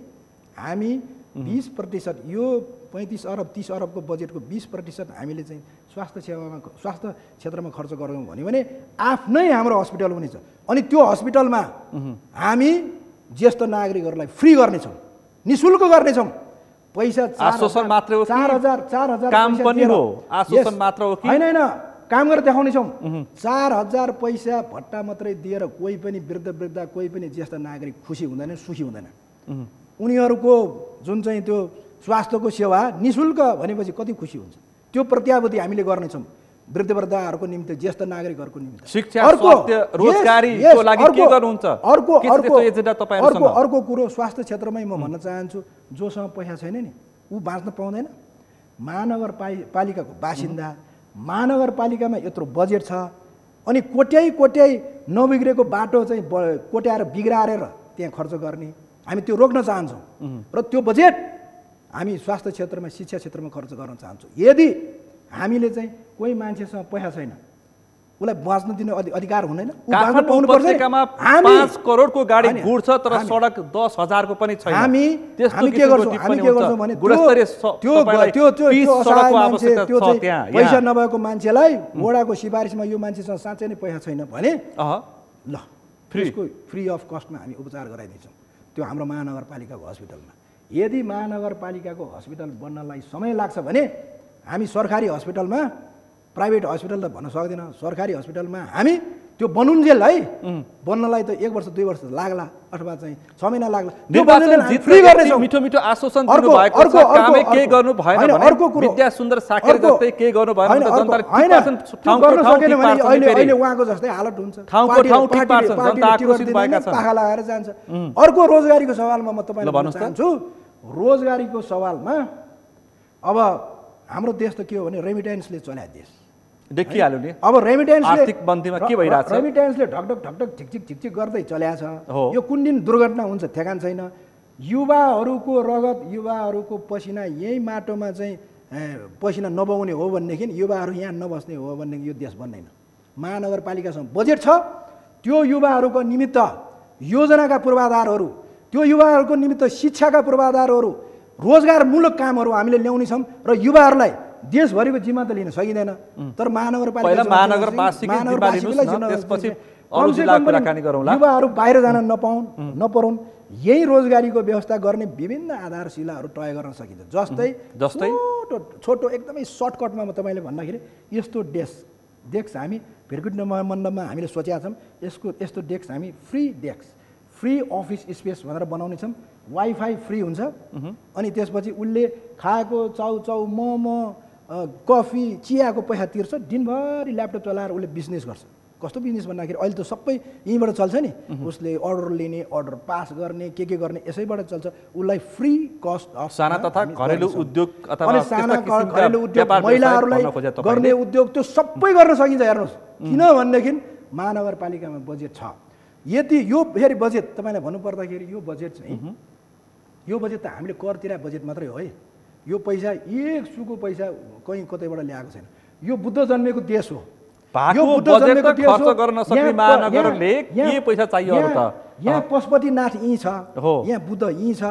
हामी 20% यो 35 अरब 30 अरबको बजेटको 20% हामीले चाहिँ स्वास्थ्य क्षेत्रमा खर्च गरौँ भने आफ्नै हाम्रो हस्पिटल पनि छ। अनि त्यो हस्पिटलमा हामी ज्येष्ठ नागरिकहरूलाई फ्री गर्नेछौँ, निःशुल्क गर्नेछौँ। पैसा आश्वासन मात्र हो, 4,000 काम पनि हो, आश्वासन मात्र हो कि होइन, काम गरेर देखाउनेछौँ। 4,000 पैसा भट्टा मात्रै दिएर कोही पनि वृद्ध कोही पनि ज्येष्ठ नागरिक खुसी हुँदैन, सुखी हुँदैन। उनीहरूको जुन चाहिँ त्यो स्वास्थ्यको सेवा निःशुल्क भनेपछि कति खुसी हुन्छ। त्यो प्रत्याभूति हामीले गर्नेछौँ वृद्धवृद्धहरूको निम्ति, ज्येष्ठ नागरिकहरूको निम्ति। शिक्षा, स्वास्थ्य, रोजगारीको लागि के गर्नुहुन्छ? अर्को कुरो स्वास्थ्य क्षेत्रमै म भन्न चाहन्छु, जोसँग पैसा छैन नि ऊ बाँच्न पाउँदैन। महानगरपालिकाको बासिन्दा, महानगरपालिकामा यत्रो बजेट छ, अनि कोट्याइ नबिग्रेको बाटो चाहिँ कोट्याएर बिग्राएर त्यहाँ खर्च गर्ने, हामी त्यो रोक्न चाहन्छौँ। र त्यो बजेट हामी स्वास्थ्य क्षेत्रमा, शिक्षा क्षेत्रमा खर्च गर्न चाहन्छौँ। यदि हामीले चाहिँ कोही मान्छेसँग पैसा छैन, उसलाई बाँच्न दिने अधिकार हुँदैन, पाउनु पर्छ। 5 करोडको गाडी गुड्छ तर सडक 10,000 को पनि छैन। हामी के गर्छौँ भने त्यो पैसा नभएको मान्छेलाई वडाको सिफारिसमा यो मान्छेसँग साँच्चै नै पैसा छैन भने ल फ्री अफ कस्टमा हामी उपचार गराइदिन्छौँ त्यो हाम्रो महानगरपालिकाको हस्पिटलमा। यदि महानगरपालिकाको हस्पिटल बन्नलाई समय लाग्छ भने हामी सरकारी हस्पिटलमा, प्राइभेट हस्पिटल त भन्न सक्दैन, सरकारी हस्पिटलमा हामी त्यो बनुन्जेल है बन्नलाई त 1 वर्ष 2 वर्ष लाग्ला अथवा चाहिँ 6 महिना लाग्ला मिठो मिठो आश्वासन दिनु भएको छ कामै के गर्नु भएन भने विद्या सुन्दर साकेर जस्तै के गर्नु भएन भने जनताले अहिले उहाँको जस्तै हालत हुन्छ ठाउँको ठाउँ ठीक पार्छ जनता आक्रोशित भएका छन् पाखा लगाएर जान्छ अर्को रोजगारीको सवालमा म तपाईलाई भन्न चाहन्छु रोजगारीको सवालमा अब हाम्रो देश त के हो भने रेमिटेन्सले चलाए देश देखिहाल्यो नि अब रेमिटेन्सले आर्थिक बन्दीमा के भइरहेछ रेमिटेन्सले ढकढक ढकढक झिकझिक गर्दै चल्याछ यो कुन दिन दुर्घटना हुन्छ ठेगान छैन युवाहरूको रगत युवाहरूको पसिना यही माटोमा चाहिँ पसिना नबगाउने हो भनेदेखि युवाहरू यहाँ नबस्ने हो भनेदेखि यो देश बन्दैन महानगरपालिकासँग बजेट छ त्यो युवाहरूको निमित्त योजनाका पूर्वाधारहरू त्यो युवाहरूको निमित्त शिक्षाका पूर्वाधारहरू रोजगारमूलक कामहरू हामीले ल्याउने छौँ र युवाहरूलाई देशभरिको जिम्मा त लिन सकिँदैन तर युवाहरू बाहिर जान नपरुन् यही रोजगारीको व्यवस्था गर्ने विभिन्न आधारशिलाहरू तय गर्न सकिन्छ जस्तै छोटो एकदमै सर्टकटमा म तपाईँले भन्दाखेरि यस्तो डेस्क हामी भिरकुट मण्डपमा हामीले सोचेका छौँ यस्तो डेस्क हामी फ्री अफिस स्पेस भनेर बनाउने छौँ वाइफाई फ्री हुन्छ अनि त्यसपछि उसले खाएको चाउचाउ मोमो कफी चियाको पैसा तिर्छ दिनभरि ल्यापटप चलाएर उसले बिजनेस गर्छ कस्तो बिजनेस भन्दाखेरि अहिले त सबै यहीँबाट चल्छ नि उसले अर्डर लिने अर्डर पास गर्ने के गर्ने यसैबाट चल्छ उसलाई फ्री कस्ट अफ साना तथा घरेलु उद्योग अथवा साना घरेलु उद्योग महिलाहरूलाई गर्ने उद्योग त्यो सबै गर्न सकिन्छ हेर्नुहोस् किनभनेदेखि महानगरपालिकामा बजेट छ यति यो फेरि बजेट तपाईँलाई भन्नुपर्दाखेरि यो बजेट त हामीले कर तिरा बजेट मात्रै हो है यो पैसा एक सुको पैसा कहीँ कतैबाट ल्याएको छैन यो बुद्ध जन्मेको देश हो यो बुद्ध जन्मेको देश खर्च गर्न सक्ने महानगरले के पैसा चाहियो अरु त यहाँ पशुपतिनाथ यहीँ छ यहाँ बुद्ध यहीँ छ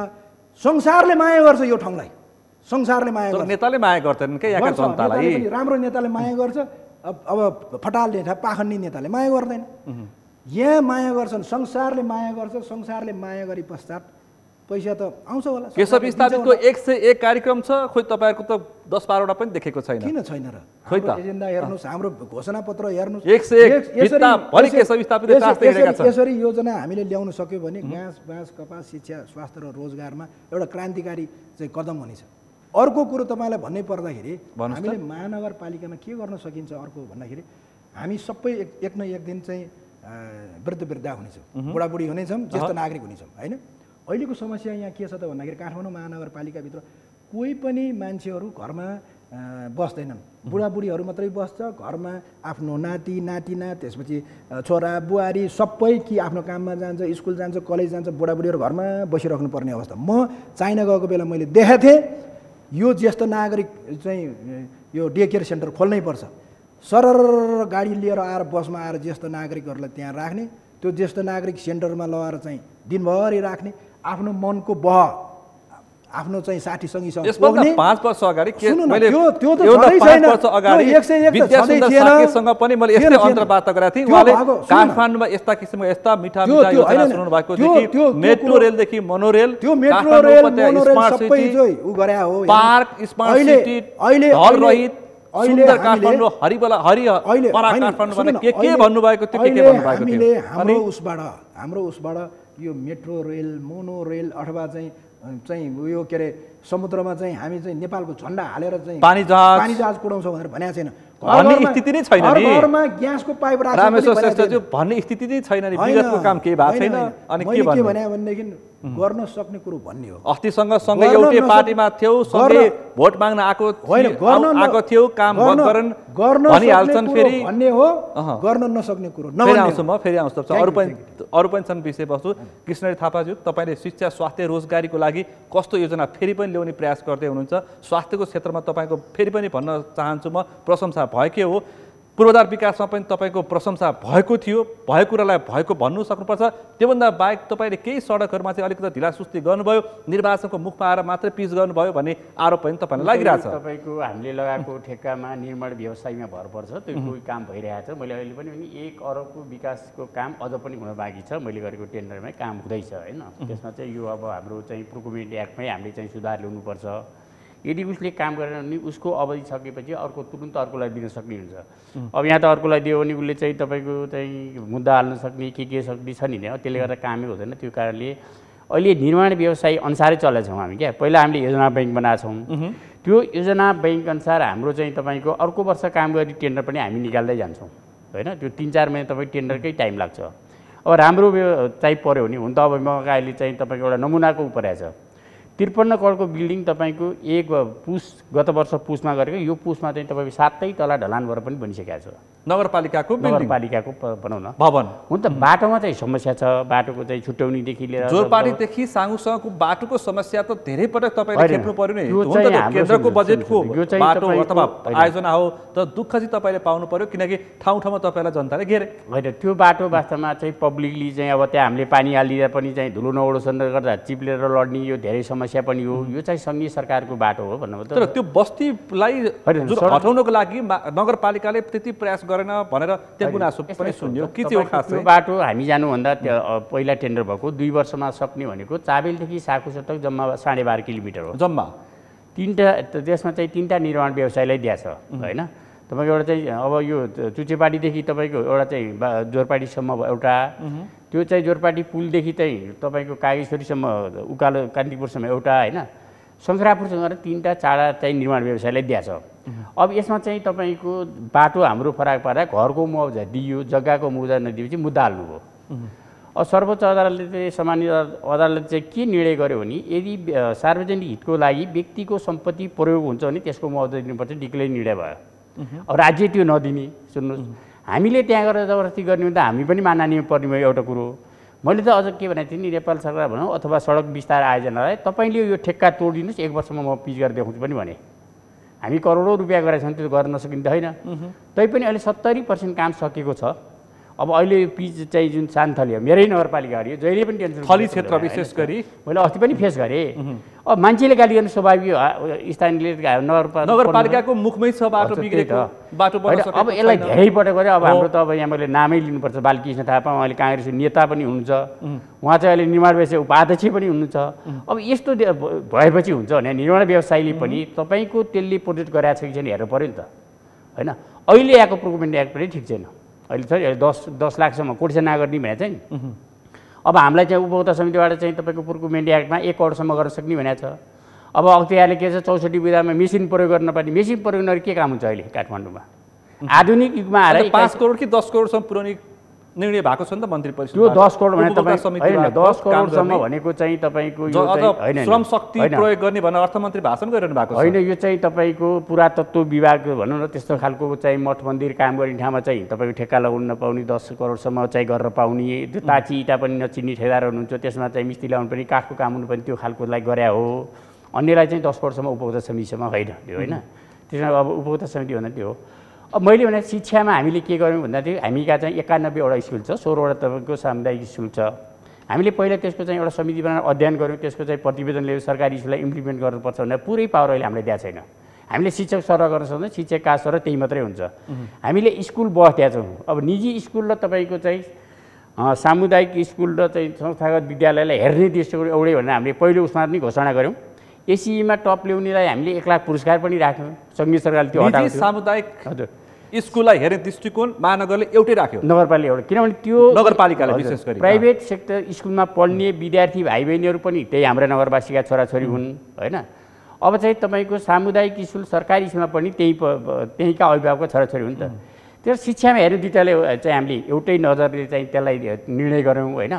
संसारले माया गर्छ यो ठाउँलाई संसारले माया गर्छ नेताले माया गर्दैनन् के यहाँका जनतालाई राम्रो नेताले माया गर्छ अब फटालले पाखण्डी नेताले माया गर्दैन यहाँ माया गर्छन् संसारले माया गर्छ संसारले माया गरी पश्चात पैसा त आउँछ होला केशव स्थापितको 101 कार्यक्रम छ खोइ तपाईहरुको त 10-12 वटा पनि देखेको छैन किन छैन र खोइ त एजेन्डा हेर्नुस् हाम्रो घोषणा पत्र हेर्नुस् 101 भित्ता भरि केशव स्थापितले टास्क हिँडेका छन् यसरी योजना हामीले ल्याउन सक्यो भने घाँस बाँस कपास शिक्षा स्वास्थ्य र रोजगारमा एउटा क्रान्तिकारी चाहिँ कदम हुनेछ अर्को कुरो तपाईलाई भन्नै पर्दाखेरि हामीले महानगरपालिकामा के गर्न सकिन्छ अर्को भन्दाखेरि हामी सबै एक न एक दिन चाहिँ वृद्ध हुनेछौँ बुढाबुढी हुनेछौँ ज्येष्ठ नागरिक हुनेछौँ हैन अहिलेको समस्या यहाँ के छ त भन्दाखेरि काठमाडौँ महानगरपालिकाभित्र कोही पनि मान्छेहरू घरमा बस्दैनन् बुढाबुढीहरू मात्रै बस्छ घरमा आफ्नो नाति नातिना त्यसपछि छोरा बुहारी सबै कि आफ्नो काममा जान्छ स्कुल जान्छ कलेज जान्छ बुढाबुढीहरू घरमा बसिराख्नु पर्ने अवस्था म चाइना गएको बेला मैले देखेको थिएँ यो ज्येष्ठ नागरिक चाहिँ यो डे केयर सेन्टर खोल्नै पर्छ सरर गाडी लिएर आएर बसमा आएर ज्येष्ठ नागरिकहरूलाई त्यहाँ राख्ने त्यो ज्येष्ठ नागरिक सेन्टरमा लगाएर चाहिँ दिनभरि राख्ने आफ्नो मनको बह आफ्नो चाहिँ साथी सँगीसँग यसभन्दा 5 वर्ष अगाडि मैले त्यो त झनै छैन 5 वर्ष अगाडि विद्या सुन्दर साकेसँग पनि मैले यस्तै अन्तर्वार्ता गरेको थिएँ उहाँले काठमाडौँमा यस्ता किसिमको यस्ता मिठा योजना सुनाउनु भएको थियो कि मेट्रो रेल देखि मोनोरेल त्यो मेट्रो रेल मोनोरेल सबै चाहिँ उ गरे हो पार्क स्मार्ट सिटी अहिले ढल रहित सुन्दर काठमाडौँ हरिबला परा काठमाडौँ भने के भन्नु भएको थियो के भन्नु भएको थियो अनि हाम्रो उसबाट यो मेट्रो रेल मोनो रेल अथवा चाहिँ यो के अरे समुद्रमा चाहिँ हामी चाहिँ नेपालको झन्डा हालेर चाहिँ पानी जहाज कुडाउँछौँ भनेर भनेको छैन भन्ने स्थिति नै छैन नि घरमा ग्यासको पाइप राखेर रामेश्वर श्रेष्ठज्यू भन्ने स्थिति नै छैन नि विगतको काम केही भएको छैन अनि के भने भनेदेखि गर्न सक्ने कुरो भन्ने हो अस्तिसँग सँगै एउटै पार्टीमा थियौ सँगै भोट माग्न आएको थियो काम गर्न भनिहाल्छन् फेरि भन्ने हो गर्न नसक्ने कुरो फेरि आउँछु अरू पनि छन् विषयवस्तु कृष्णजी थापाज्यू तपाईँले शिक्षा स्वास्थ्य रोजगारीको लागि कस्तो योजना फेरि पनि ल्याउने प्रयास गर्दै हुनुहुन्छ स्वास्थ्यको क्षेत्रमा तपाईँको फेरि पनि भन्न चाहन्छु म प्रशंसा भएकै हो पूर्वाधार विकासमा पनि तपाईँको प्रशंसा भएको थियो भएको कुरालाई भएको भन्नु सक्नुपर्छ त्योभन्दा बाहेक तपाईँले केही सडकहरूमा चाहिँ अलिकति ढिलासुस्ती गर्नुभयो निर्वाचनको मुखमा आएर मात्रै पिच गर्नुभयो भन्ने आरोप पनि तपाईँलाई लागिरहेछ तपाईँको हामीले लगाएको ठेक्कामा निर्माण व्यवसायमा भर पर्छ त्यो कोही काम भइरहेछ मैले अहिले पनि 1 अरबको विकासको काम अझ पनि हुन बाँकी छ मैले गरेको टेन्डरमै काम हुँदैछ होइन त्यसमा चाहिँ यो अब हाम्रो चाहिँ प्रोक्युरमेन्ट एक्टमै हामीले चाहिँ सुधार ल्याउनुपर्छ यदि उसले काम गरेन भने उसको अवधि सकेपछि अर्को तुरुन्त अर्कोलाई दिन सक्ने हुन्छ। अब यहाँ त अर्कोलाई दियो भने उसले चाहिँ तपाईँको चाहिँ मुद्दा हाल्न सक्ने के सक्ने छ नि, त्यसले गर्दा कामै हुँदैन। त्यो कारणले अहिले निर्माण व्यवसाय अनुसारै चलेछौँ हामी क्या। पहिला हामीले योजना ब्याङ्क बनाएको छौँ, त्यो योजना ब्याङ्क अनुसार हाम्रो चाहिँ तपाईँको अर्को वर्ष काम गरी टेन्डर पनि हामी निकाल्दै जान्छौँ होइन। त्यो 3-4 महिना तपाईँ टेन्डरकै टाइम लाग्छ। अब राम्रो चाहिँ पऱ्यो भने हुन त अब मका अहिले चाहिँ तपाईँको एउटा नमुनाको उप रहेछ 53 करोडको बिल्डिङ तपाईँको गत वर्ष पुसमा गरेको, यो पुसमा चाहिँ तपाईँको 7 तला ढलान भएर पनि बनिसकेको छ। नगरपालिकाको भनौँ न भवन। हुन त बाटोमा चाहिँ समस्या छ, बाटोको चाहिँ छुट्याउनेदेखि लिएर जोरपाटीदेखि साङुसँगको बाटोको समस्या त धेरै पटक तपाईँले खेप्नु पर्यो नि। केन्द्रको बजेटको बाटो अथवा आयोजना हो त दुःख चाहिँ तपाईँले पाउनु पर्यो, किनकि ठाउँ ठाउँमा तपाईँलाई जनताले घेरे होइन। त्यो बाटो वास्तवमा चाहिँ पब्लिकली चाहिँ अब त्यहाँ हामीले पानी हालिदिँदा पनि चाहिँ धुलो नओडोसन गर्दा चिप्लेर लड्ने यो धेरै समस्या पनि हो। यो चाहिँ सङ्घीय सरकारको बाटो हो भन्नु। तर त्यो बस्तीलाई हटाउनको लागि नगरपालिकाले त्यति प्रयास गरेन भनेर त्यो गुनासो पनि सुन्यो। के चाहिँ हो खास? त्यो बाटो हामी जानुभन्दा पहिला टेन्डर भएको 2 वर्षमा सक्ने भनेको चाबेलदेखि साकुसटक जम्मा 12.5 किलोमिटर हो। जम्मा 3टा, त्यसमा चाहिँ 3टा निर्माण व्यवसायलाई दिएको छ होइन। तपाईँको एउटा चाहिँ अब यो चुचेपाटीदेखि तपाईँको एउटा चाहिँ जोरपाटीसम्म एउटा, त्यो चाहिँ जोरपाटी पुलदेखि चाहिँ तपाईँको कागेश्वरीसम्म उकालो कान्तिपुरसम्म एउटा होइन। शङ्खरापुरसँग 3टा 4टा चाहिँ निर्माण व्यवसायलाई दिएको छ। अब यसमा चाहिँ तपाईँको बाटो हाम्रो फराक पारा घरको मुआवजा दियो, जग्गाको मुआवजा नदिएपछि मुद्दा हाल्नुभयो। अब सर्वोच्च अदालतले चाहिँ सामान्य अदालतले चाहिँ के निर्णय गर्यो भने यदि सार्वजनिक हितको लागि व्यक्तिको सम्पत्ति प्रयोग हुन्छ भने त्यसको मुआवजा दिनुपर्छ, डिक्लेयर निर्णय भयो। अब राज्य त्यो नदिने, सुन्नुहोस् हामीले त्यहाँ गएर जबरजस्ती गर्ने भने त हामी पनि मान्नु पर्ने भयो एउटा कुरो। मैले त अझ के भनेको थिएँ नि, नेपाल सरकार भनौँ अथवा सडक विस्तार आयोजनालाई तपाईँले यो ठेक्का तोडिदिनुहोस्, 1 वर्षमा म पिच गरेर देखाउँछु पनि भने। हामी करोडौँ रुपियाँ गरेका छौँ, त्यो गर्न नसकिन्छ होइन। तैपनि अहिले 70% काम सकेको छ। अब अहिले पिच चाहिँ जुन सानथली हो मेरै नगरपालिका हो, जहिले पनि टेन्सन थली क्षेत्र विशेष गरी मैले अस्ति पनि फेस गरेँ। अब मान्छेले गाली गर्नु स्वाभाविक हो, स्थानीय नगरपालिकाको मुखमै छ बाटो बिग्रेको बाटो बन्न सकेको। अब यसलाई धेरै पटक गरे। अब हाम्रो त अब यहाँ मैले नामै लिनुपर्छ, बालकृष्ण थापा, उहाँले काङ्ग्रेसको नेता पनि हुनुहुन्छ, उहाँ चाहिँ अहिले निर्माण व्यवसाय उपाध्यक्ष पनि हुनुहुन्छ। अब यस्तो भएपछि हुन्छ भने निर्माण व्यवसायले पनि तपाईँको त्यसले प्रोजेक्ट गराएको छ कि छैन हेर्नु पऱ्यो नि त होइन। अहिले आएको प्रोक्युरमेन्ट एक्ट पनि ठिक छैन। अहिले छ 10 लाखसम्म कोर्ट नगर्ने भनेको चाहिँ अब हामीलाई चाहिँ उपभोक्ता समितिबाट चाहिँ तपाईँको प्रोक्युरमेन्ट एक्टमा 1 करोडसम्म गर्न सक्ने भनेको छ। अब अख्तियारले के छ 64 विधामा मेसिन प्रयोग गर्न पर्ने, मेसिन प्रयोग गरेर के काम हुन्छ अहिले काठमाडौँमा आधुनिक युगमा आएर 5 करोड कि 10 करोडसम्म पुर्याउने निर्णय भएको छ नि त मन्त्री परिषद। त्यो 10 करोड भने तपाईँ 10 करोडसम्म भनेको चाहिँ तपाईँको यो होइन श्रम शक्ति प्रयोग गर्ने भनेर अर्थमन्त्री भाषण गरिरहनु भएको छ होइन। यो चाहिँ तपाईँको पुरातत्व विभाग भनौँ न त्यस्तो खालको चाहिँ मठ मन्दिर काम गर्ने ठाउँमा चाहिँ तपाईँको ठेक्का लगाउन नपाउने, 10 करोडसम्म चाहिँ गरेर पाउने, त्यो ताची इँटा पनि नचिन्ने ठेकेदार हुनुहुन्छ, त्यसमा चाहिँ मिस्त्री लगाउनु पनि काठको काम हुनुपर्ने, त्यो खालकोलाई गरे हो। अन्यलाई चाहिँ 10 करोडसम्म उपभोक्ता समितिसम्म होइन त्यो होइन। त्यसमा अब उपभोक्ता समिति भन्दा त्यो हो। अब मैले भने शिक्षामा हामीले के गर्यौँ भन्दाखेरि हामीका चाहिँ 91वटा स्कुल छ, 16वटा तपाईँको सामुदायिक स्कुल छ। हामीले पहिला त्यसको चाहिँ एउटा समिति बनाएर अध्ययन गऱ्यौँ, त्यसको चाहिँ प्रतिवेदन ल्यायो, सरकारी स्कुललाई इम्प्लिमेन्ट गर्नुपर्छ भनेर पुरै पावर अहिले हामीले दिएको छैन। हामीले शिक्षक सरह गर्न सक्दैन, शिक्षक काज सरह त्यही मात्रै हुन्छ। हामीले स्कुल बस दिएका छौँ। अब निजी स्कुल र तपाईँको चाहिँ सामुदायिक स्कुल र चाहिँ संस्थागत विद्यालयलाई हेर्ने दृष्टिकोण एउटै भनेर हामीले पहिलो उसमा पनि घोषणा गऱ्यौँ। एसिईमा टप ल्याउनेलाई हामीले 1 लाख पुरस्कार पनि राख्यौँ। सङ्घीय सरकारले त्यो हटाएको थियो। सामुदायिक हजुर स्कुललाई हेर्ने दृष्टिकोण महानगरले एउटै राख्यो, नगरपालिका एउटा, किनभने त्यो नगरपालिकाले विशेष गरी प्राइभेट सेक्टर स्कुलमा पढ्ने विद्यार्थी भाइ बहिनीहरू पनि त्यही हाम्रा नगरवासीका छोराछोरी हुन् होइन। अब चाहिँ तपाईँको सामुदायिक स्कुल सरकारी स्कुलमा पनि त्यहीका अभिभावकका छोराछोरी हुन् त। त्यो शिक्षामा हेर्ने दुईटाले चाहिँ हामीले एउटै नजरले चाहिँ त्यसलाई निर्णय गऱ्यौँ होइन।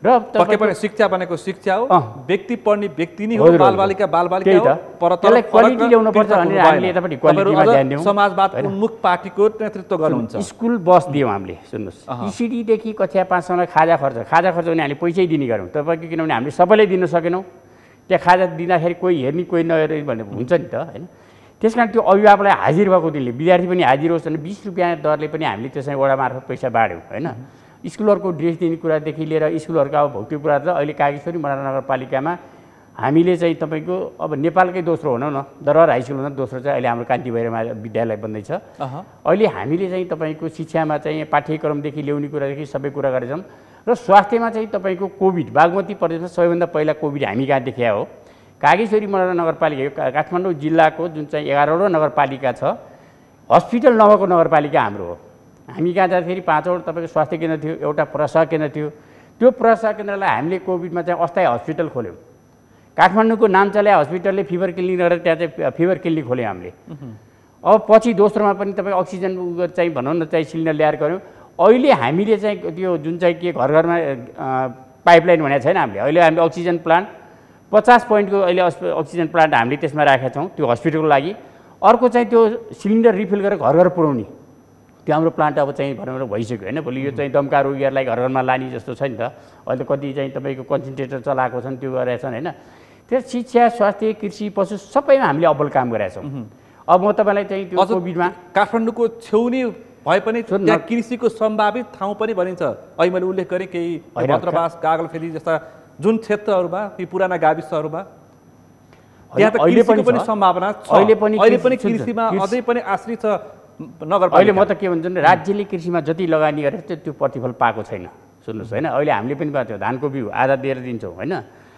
र पक्कै पनि शिक्षा भनेको शिक्षा हो, व्यक्ति पढ्ने व्यक्ति नै हो, बालबालिका बालबालिका हो, तर त्यसलाई क्वालिटी ल्याउनु पर्छ भनेर हामीले यतापट्टि क्वालिटीमा ध्यान दियौँ। समाजवाद उन्मुख पार्टीको नेतृत्व गर्नुहुन्छ। स्कुल बस दियौँ हामीले, सुन्नुहोस् इसिडीदेखि कक्षा 5सम्म खाजा खर्च भने हामीले पैसै दिने गऱ्यौँ। तपाईँको किनभने हामीले सबैले दिन सकेनौँ, त्यहाँ खाजा दिँदाखेरि कोही हेर्ने कोही नहेर्ने भन्ने हुन्छ नि त होइन। त्यस कारण त्यो अभिभावकलाई हाजिर भएको दिनले विद्यार्थी पनि हाजिर होस् भने 20 रुपियाँ दरले पनि हामीले त्यसमा वडा मार्फत पैसा बाँड्यौँ होइन। स्कुलहरूको ड्रेस दिने कुरादेखि लिएर स्कुलहरूका अब भौतिक कुरा त अहिले कागेश्वरी मडल नगरपालिकामा हामीले चाहिँ तपाईँको अब नेपालकै दोस्रो भनौँ न, दरबार हाई स्कुलमा दोस्रो चाहिँ अहिले हाम्रो कान्ति भैरवा विद्यालय बन्दैछ। अहिले हामीले चाहिँ तपाईँको शिक्षामा चाहिँ पाठ्यक्रमदेखि ल्याउने कुरादेखि सबै कुरा गरेछौँ। र स्वास्थ्यमा चाहिँ तपाईँको कोभिड बागमती प्रदेशमा सबैभन्दा पहिला कोभिड हामी कहाँ देखिया हो, कागेश्वरी मडरा नगरपालिका यो काठमाडौँ जिल्लाको जुन चाहिँ 11वटा नगरपालिका छ, हस्पिटल नभएको नगरपालिका हाम्रो हो। हामी कहाँ जाँदाखेरि 5वटा तपाईँको स्वास्थ्य केन्द्र थियो, एउटा प्रसव केन्द्र थियो। त्यो प्रसव केन्द्रलाई हामीले कोभिडमा चाहिँ अस्थायी हस्पिटल खोल्यौँ। काठमाडौँको नामचल्या हस्पिटलले फिभर क्लिनिक गरेर त्यहाँ चाहिँ फिभर क्लिनिक खोल्यौँ हामीले। अब पछि दोस्रोमा पनि तपाईँ अक्सिजन चाहिँ भनौँ न चाहिँ सिलिन्डर ल्याएर गऱ्यौँ। अहिले हामीले चाहिँ त्यो जुन चाहिँ के घर घरमा पाइपलाइन भनेको छैन हामीले। अहिले हामीले अक्सिजन प्लान्ट 50 पोइन्टको अहिले अक्सिजन प्लान्ट हामीले त्यसमा राखेका छौँ त्यो हस्पिटलको लागि। अर्को चाहिँ त्यो सिलिन्डर रिफिल गरेर घर घर पुर्याउने त्यो हाम्रो प्लान्ट अब चाहिँ भनौँ न भइसक्यो होइन। भोलि यो चाहिँ दमका रोगीहरूलाई घर घरमा लाने जस्तो छ नि त। अहिले त कति चाहिँ तपाईँको कन्सन्ट्रेटर चलाएको छन्, त्यो गरेका छन् होइन। त्यो शिक्षा, स्वास्थ्य, कृषि, पशु सबैमा हामीले अब्बल काम गरेका छौँ। अब म तपाईँलाई चाहिँ त्यो कोभिडमा काठमाडौँको छेउनी भए पनि त्यहाँ कृषिको सम्भावित ठाउँ पनि भनिन्छ। अहिले मैले उल्लेख गरेँ केही भद्रवास, गागलफेदी जस्ता जुन क्षेत्रहरूमा ती पुराना गाविसहरूमा त्यहाँ त कृषिको पनि सम्भावना छ। अहिले पनि कृषिमा अझै पनि आश्रित छ नगरपालिका। अहिले म त के भन्छु भने राज्यले कृषिमा जति लगानी गरेर त्यो प्रतिफल पाएको छैन। सुन्नुहोस् होइन, अहिले हामीले पनि पाएको थियो धानको बिउ आधा दिएर दिन्छौँ होइन।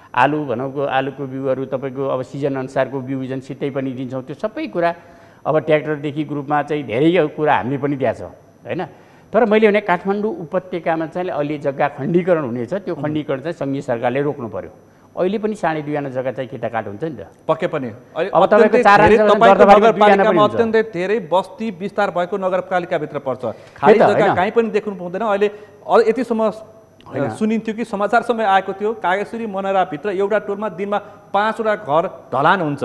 आलु भनौँको आलुको बिउहरू तपाईँको अब सिजन अनुसारको बिउ बिजन सिधै पनि दिन्छौँ। त्यो सबै कुरा अब ट्र्याक्टरदेखि ग्रुपमा चाहिँ धेरै कुरा हामीले पनि दिएको छ होइन। तर मैले भने काठमाडौँ उपत्यकामा चाहिँ अहिले जग्गा खण्डीकरण हुनेछ। त्यो खण्डीकरण चाहिँ सङ्घीय सरकारले रोक्नु पर्यो। अहिले पनि 2.5 आना जग्गा चाहिँ केटाकाट हुन्छ नि त। पक्कै पनि अब तपाईँको 4 नगरपालिकामा अत्यन्तै धेरै बस्ती विस्तार भएको नगरपालिकाभित्र पर्छ। खाली जग्गा कहीँ पनि देख्नु पाउँदैन। अहिले यतिसम्म सुनिन्थ्यो कि समाचार समय आएको थियो कागेश्वरी मनराभित्र एउटा टोलमा दिनमा 5वटा घर ढलान हुन्छ।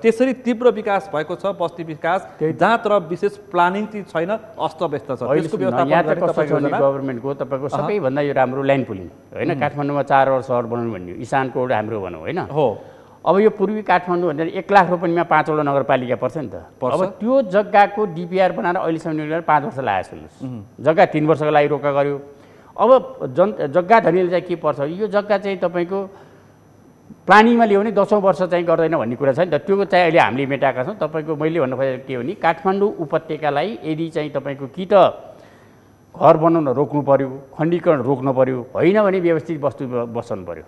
त्यसरी तीव्र विकास भएको छ, बस्ती विकास जहाँ तर विशेष प्लानिङ चाहिँ छैन, अस्तव्यस्त छ। त्यसको व्यवस्थापन गभर्मेन्टको तपाईँको सबैभन्दा यो राम्रो ल्यान्ड पुलिङ होइन। काठमाडौँमा 4वटा सहर बनाउनु भन्ने इशानको एउटा हाम्रो भनौँ होइन हो। अब यो पूर्वी काठमाडौँ भनेर 1 लाख रुपियाँमा 5वटा नगरपालिका पर्छ नि त। अब त्यो जग्गाको डिपिआर बनाएर अहिलेसम्म 5 वर्ष लाग्यो। सुन्नुहोस्, जग्गा 3 वर्षको लागि रोका गर्यो। अब जग्गा धनीले चाहिँ के पर्छ, यो जग्गा चाहिँ तपाईँको प्लानिङमा ल्याउने 10औँ वर्ष चाहिँ गर्दैन भन्ने कुरा छ नि त। त्यो चाहिँ अहिले हामीले मेटाएका छौँ। तपाईँको मैले भन्नु खोजेको के हो भने काठमाडौँ उपत्यकालाई यदि चाहिँ तपाईँको कि त घर बनाउन रोक्नु पर्यो, खण्डीकरण रोक्नु पर्यो, होइन भने व्यवस्थित बस्नु पर्यो।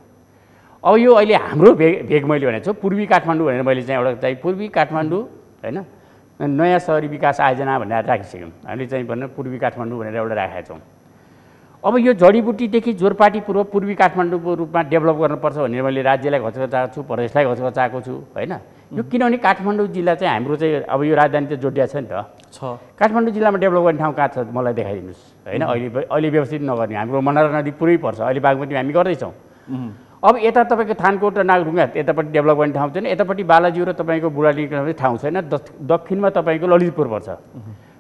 अब यो अहिले हाम्रो भेग मैले भनेको छु पूर्वी काठमाडौँ भनेर मैले चाहिँ एउटा चाहिँ पूर्वी काठमाडौँ होइन नयाँ सहरी विकास आयोजना भनेर राखिसक्यौँ। हामीले चाहिँ भन्नु पूर्वी काठमाडौँ भनेर एउटा राखेका छौँ। अब यो जडीबुटीदेखि जोरपाटी पूर्व पूर्वी काठमाडौँको रूपमा डेभलप गर्नुपर्छ भनेर मैले राज्यलाई घचघचाएको छु, प्रदेशलाई घचघचाएको छु होइन। यो किनभने काठमाडौँ जिल्ला चाहिँ हाम्रो चाहिँ अब यो राजधानी त जोडिया छ नि त। काठमाडौँ जिल्लामा डेभलप गर्ने ठाउँ कहाँ छ मलाई देखाइदिनुहोस् होइन। अहिले व्यवस्थित नगर्ने हाम्रो मनरा नदी पुरै पर्छ। अहिले बागमती हामी गर्दैछौँ। अब यता तपाईँको थानकोट र नागढुङ्गा यतापट्टि डेभलप गर्ने ठाउँ छैन। यतापट्टि बालाजी र तपाईँको बुढालिङ ठाउँ छैन। दक्षिणमा तपाईँको ललितपुर पर्छ।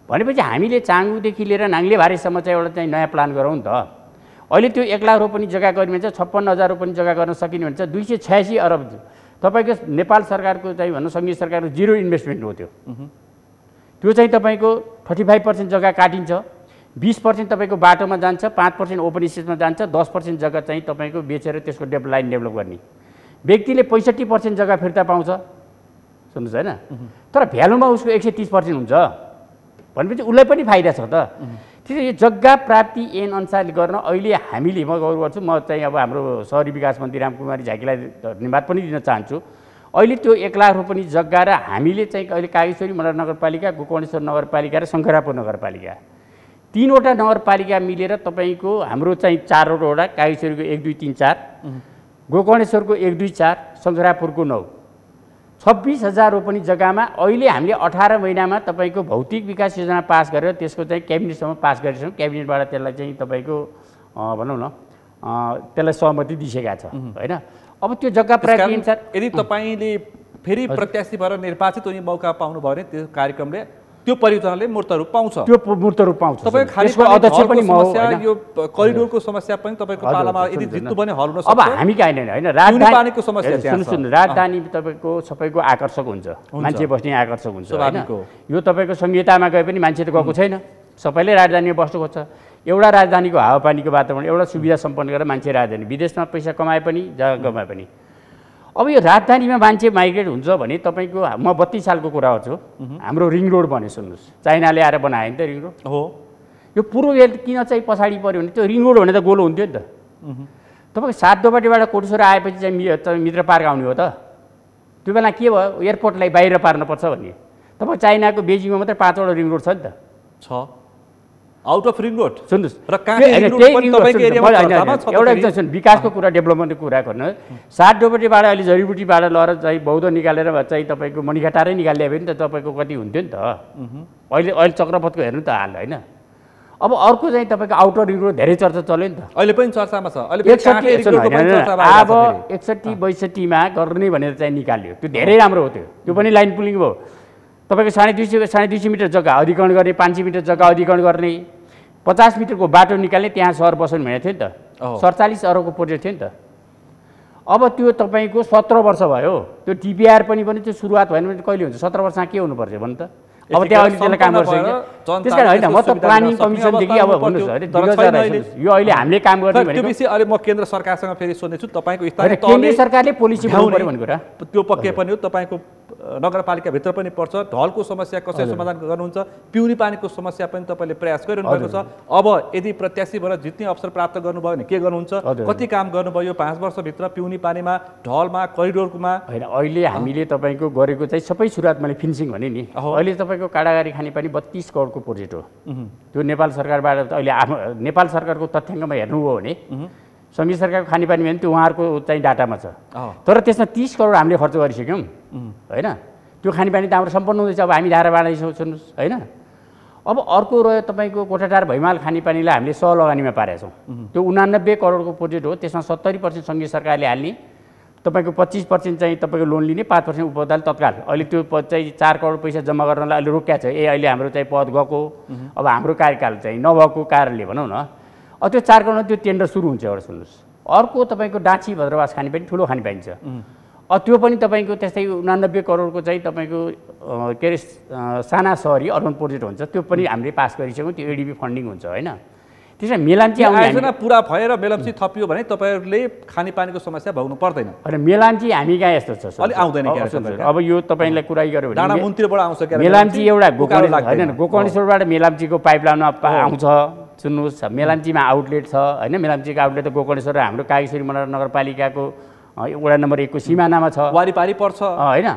भनेपछि हामीले चाङ्गुदेखि लिएर नाङ्ले भारीसम्म चाहिँ एउटा चाहिँ नयाँ प्लान गरौँ नि त। अहिले त्यो 1 लाख रुपियाँ जग्गा गर्ने भने चाहिँ 56,000 रुपियाँ जग्गा गर्न सकिने भने चाहिँ 286 अरब तपाईँको नेपाल सरकारको चाहिँ भनौँ सङ्घीय सरकारको 0 इन्भेस्टमेन्ट हो त्यो। त्यो चाहिँ तपाईँको 35% जग्गा काटिन्छ, 20% तपाईँको बाटोमा जान्छ, 5% ओपन स्पेसमा जान्छ, 10% जग्गा चाहिँ तपाईँको बेचेर त्यसको लाइन डेभलप गर्ने। व्यक्तिले 65% जग्गा फिर्ता पाउँछ। सुन्नुहोस् होइन। तर भ्यालुमा उसको 130% हुन्छ भनेपछि उसलाई पनि फाइदा छ त। त्यसैले यो जग्गा प्राप्ति ऐन अनुसारले गर्न अहिले हामीले म गौरव गर्छु। म चाहिँ अब हाम्रो सहरी विकास मन्त्री रामकुमारी झाकीलाई धन्यवाद पनि दिन चाहन्छु। अहिले त्यो 1 लाख रुपियाँ जग्गा र हामीले चाहिँ अहिले कागेश्वरी मडरा नगरपालिका, गोकर्णेश्वर नगरपालिका र शङ्करापुर नगरपालिका 3वटा नगरपालिका मिलेर तपाईँको हाम्रो चाहिँ 4वटा कागेश्वरीको 1, 2, 3, 4, गोकर्णेश्वरको 1, 2, 4, शङ्करापुरको 9, 26,000 रोपनी जग्गामा अहिले हामीले 18 महिनामा तपाईँको भौतिक विकास योजना पास गरेर त्यसको चाहिँ क्याबिनेटसम्म पास गरेछौँ। क्याबिनेटबाट त्यसलाई चाहिँ तपाईँको भनौँ न त्यसलाई सहमति दिइसकेका छ होइन। अब त्यो जग्गा प्राप्ति अनुसार यदि तपाईँले फेरि प्रत्याशी भएर निर्वाचित हुने मौका पाउनुभयो भने त्यो कार्यक्रमले त्यो परियोजनाले मूर्त रूप पाउँछ। त्यो मूर्त रूप पाउँछ। तपाईँ खाली अध्यक्ष पनि समस्या, यो करिडोरको समस्या पनि तपाईँको पालामा यदि जित्नु भने हल हुन सक्छ। अब हामी कहाँ होइन राजधानीको समस्या सुन्नु राजधानी तपाईँको सबैको आकर्षक हुन्छ, मान्छे बस्ने आकर्षक हुन्छ होइन। यो तपाईँको संहितामा गए पनि मान्छे त गएको छैन, सबैले राजधानीमा बस्नु खोज्छ। एउटा राजधानीको हावापानीको वातावरण एउटा सुविधा सम्पन्न गरेर मान्छे राजधानी विदेशमा पैसा कमाए पनि जग्गा कमाए पनि। अब यो राजधानीमा मान्छे माइग्रेट हुन्छ भने तपाईँको म 32 सालको कुरा गर्छु। हाम्रो रिङ रोड भन्यो सुन्नुहोस्, चाइनाले आएर बनायो नि त रिङ रोड हो। यो पूर्व किन चाहिँ पछाडि पऱ्यो भने त्यो रिङ रोड भने त गोलो हुन्थ्यो नि त। तपाईँको 7 दोपाटीबाट कोटेश्वर आएपछि चाहिँ मित्र पार्क आउने हो त। त्यो बेला के भयो एयरपोर्टलाई बाहिर पार्नुपर्छ भन्ने तपाईँ चाइनाको बेजिङमा मात्रै 5वटा रिङ रोड छ नि त छ आउट अफ रिङ रोड सुन्नुहोस् एउटा सुन विकासको कुरा डेभलपमेन्टको कुरा गर्नु 7 डोबटीबाट अहिले जडीबुटीबाट लगेर चाहिँ बौद्ध निकालेर चाहिँ तपाईँको मणिघाटारै निकालिदियो भने त तपाईँको कति हुन्थ्यो नि त अहिले चक्रपथको हेर्नु त हाल होइन अब अर्को चाहिँ तपाईँको आउटर रिङ रोड धेरै चर्चा चल्यो नि त अहिले पनि चर्चामा छ अब 61-62मा गर्ने भनेर चाहिँ निकाल्यो त्यो धेरै राम्रो हो त्यो पनि लाइन पुलिङ भयो तपाईँको 250 मिटर जग्गा अधिग्रहण गर्ने 500 मिटर जग्गा अधिग्रहण गर्ने 50 मिटरको बाटो निकाल्ने त्यहाँ सहर बस्नु भनेको थियो नि त 47 अरबको प्रोजेक्ट थियो नि त अब त्यो तपाईँको 17 वर्ष भयो त्यो टिपिआर पनि त्यो सुरुवात भएन भने कहिले हुन्छ 17 वर्षमा के हुनुपर्छ भन्नु त अब त्यहाँ अहिले त्यसलाई काम गर्छ त्यस कारण होइन म त प्लानिङ कमिसनदेखि अब भन्नुहोस् यो अहिले हामीले काम गर्ने भनेको विषय अहिले म केन्द्र सरकारसँग फेरि सोध्दैछु तपाईँको स्थानीय केन्द्र सरकारले पोलिसी बनाउनु पर्यो भन्ने कुरा त्यो पक्कै पनि हो तपाईँको नगरपालिकाभित्र पनि पर्छ ढलको समस्या कसरी समाधान गर्नुहुन्छ पिउने पानीको समस्या पनि तपाईँले प्रयास गरिरहनु भएको छ अब यदि प्रत्याशी भएर जित्ने अवसर प्राप्त गर्नुभयो भने के गर्नुहुन्छ कति काम गर्नुभयो 5 वर्षभित्र पिउने पानीमा ढलमा करिडोरमा होइन अहिले हामीले तपाईँको गरेको चाहिँ सबै सुरुवात मैले फिनिसिङ भने नि अहिले तपाईँको काडागारी खानेपानी 32 करोडको प्रोजेक्ट हो त्यो नेपाल सरकारबाट अहिले नेपाल सरकारको तथ्याङ्कमा हेर्नुभयो भने संघीय सरकारको खानेपानी भने त्यो उहाँहरूको चाहिँ डाटामा छ तर त्यसमा 30 करोड हामीले खर्च गरिसक्यौँ होइन त्यो खानेपानी त हाम्रो सम्पन्न हुँदैछ अब हामी धारा बाँड्दैछौँ सुन्नुहोस् होइन अब अर्को रह्यो तपाईँको कोठाटार भैमाल खानेपानीलाई हामीले सहलगानीमा पारेका छौँ त्यो 89 करोडको प्रोजेक्ट हो त्यसमा 70% संघीय सरकारले हाल्ने तपाईँको 25% चाहिँ तपाईँको लोन लिने 5% उपदाल तत्काल अहिले त्यो चाहिँ 4 करोड पैसा जम्मा गर्नलाई अहिले रोक्या छ अहिले हाम्रो चाहिँ पद गएको अब हाम्रो कार्यकाल चाहिँ नभएको कारणले भनौँ न अब त्यो 4 करोडमा त्यो टेन्डर सुरु हुन्छ एउटा सुन्नुहोस् अर्को तपाईँको डाँची भद्रवास खानेपानी ठुलो खानेपानी छ त्यो पनि तपाईँको त्यस्तै 89 करोडको चाहिँ तपाईँको के अरे साना सहरी अर्बन प्रोजेक्ट हुन्छ त्यो पनि हामीले पास गरिसक्यौँ त्यो एडिबी फन्डिङ हुन्छ होइन त्यसमा मेलाम्ची आयोजना पुरा भएर मेलाम्ची थपियो भने तपाईँहरूले खानेपानीको समस्या भोग्नु पर्दैन अनि मेलाम्ची हामी कहाँ यस्तो छ अलि आउँदैन अब यो तपाईँलाई कुरा गर्यो भने डाँडा मुन्तिरबाट आउँछ मेलाम्ची एउटा होइन गोकर्णेश्वरबाट मेलाम्चीको पाइपलाइनमा आउँछ सुन्नुहोस् मेलाम्चीमा आउटलेट छ होइन मेलाम्चीको आउटलेट त गोकर्णेश्वर हाम्रो कागेश्वरी नगरपालिकाको वडा नम्बर 1 को सिमानामा छ वारिपारी पर्छ होइन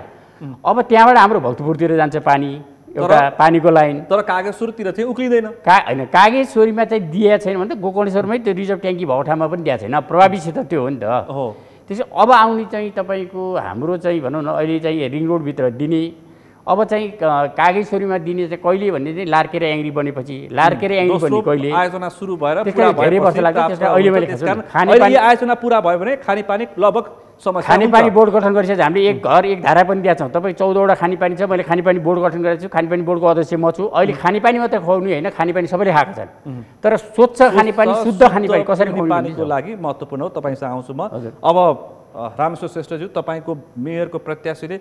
अब त्यहाँबाट हाम्रो भक्तपुरतिर जान्छ पानी एउटा पानीको लाइन तर कागेश्वरतिर चाहिँ उक्लिँदैन होइन कागेश्वरीमा चाहिँ दिएको छैन भने त गोकर्णेश्वरमै त्यो रिजर्भ ट्याङ्की भएको ठाउँमा पनि दिएको छैन प्रभावित त त्यो हो नि त त्यसै अब आउने चाहिँ तपाईँको हाम्रो चाहिँ भनौँ न अहिले चाहिँ रिङ रोडभित्र दिने अब चाहिँ कागेश्वरीमा दिने चाहिँ कहिले भन्ने चाहिँ लार्केर एङ्ग्री बनेपछि लार्केर एङ्ग्री बने कहिले आयोजना सुरु भएर धेरै वर्ष लाग्छ त्यसलाई अहिले मैले खानेपानी आयोजना पुरा भयो भने खानेपानी लगभग समस्या खानेपानी बोर्ड गठन गरिसकेपछि हामीले एक घर एक धारा पनि दिएका छौँ तपाईँ 14वटा खानेपानी छ मैले खानेपानी बोर्ड गठन गरेको छु खानेपानी बोर्डको अध्यक्ष म छु अहिले खानेपानी मात्रै खुवाउने होइन खानेपानी सबैले खाएका छन् तर स्वच्छ खानेपानी शुद्ध खानेपानी कसरी पानीको लागि महत्त्वपूर्ण हो तपाईँसँग आउँछु म अब रामेश्वर श्रेष्ठज्यू तपाईँको मेयरको प्रत्याशीले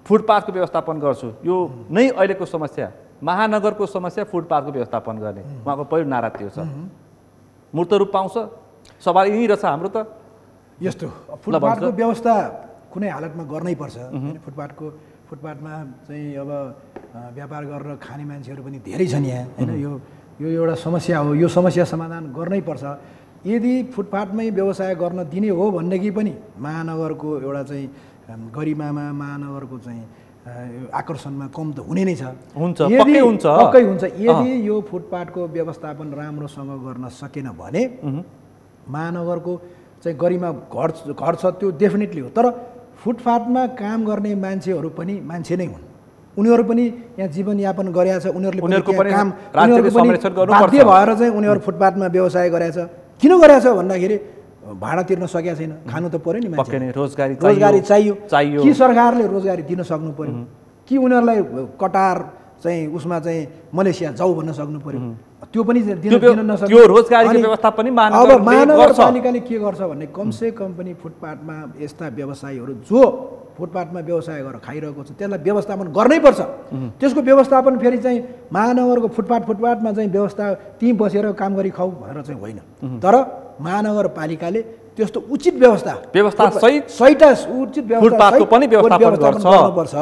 फुटपाथको व्यवस्थापन गर्छु यो नै अहिलेको समस्या महानगरको समस्या फुटपाथको व्यवस्थापन गर्ने उहाँको पहिलो नारा त्यो छ मूर्त रूप पाउँछ सवाल यहीँ रहेछ हाम्रो त यस्तो फुटपाथको व्यवस्था कुनै हालतमा गर्नै पर्छ फुटपाथमा चाहिँ अब व्यापार गरेर खाने मान्छेहरू पनि धेरै छन् यहाँ होइन यो एउटा समस्या हो यो समस्या समाधान गर्नै पर्छ यदि फुटपाथमै व्यवसाय गर्न दिने हो भनेदेखि पनि महानगरको एउटा चाहिँ गरिमामा महानगरको चाहिँ आकर्षणमा कम त हुने नै छ पक्कै हुन्छ यदि यो फुटपाथको व्यवस्थापन राम्रोसँग गर्न सकेन भने महानगरको चाहिँ गरिमा घट्छ त्यो डेफिनेटली हो तर फुटपाथमा काम गर्ने मान्छेहरू पनि मान्छे नै हुन् उनीहरू पनि यहाँ जीवनयापन गरेका छ उनीहरूले काम बाध्य भएर चाहिँ उनीहरू फुटपाथमा व्यवसाय गरेका छ किन गरेका छ भन्दाखेरि भाडा तिर्न सकेका छैन खानु त पर्यो नि मान्छे रोजगारी चाहियो कि सरकारले रोजगारी दिन सक्नु पर्यो कि उनीहरूलाई कटार चाहिँ उसमा चाहिँ मलेसिया जाऊ भन्न सक्नु पर्यो त्यो पनि दिन नसक्नु त्यो रोजगारीको व्यवस्था पनि अब महानगरपालिकाले के गर्छ भने कमसे कम पनि फुटपाथमा यस्ता व्यवसायीहरू जो फुटपाथमा व्यवसाय गरेर खाइरहेको छ त्यसलाई व्यवस्थापन गर्नै पर्छ त्यसको व्यवस्थापन फेरि चाहिँ महानगरको फुटपाथमा चाहिँ व्यवस्था त्यहीँ बसेर काम गरी खाऊ भनेर चाहिँ होइन तर महानगरपालिकाले त्यस्तो उचित व्यवस्था सहित उचित फुटपाथको पनि व्यवस्थापन गर्नुपर्छ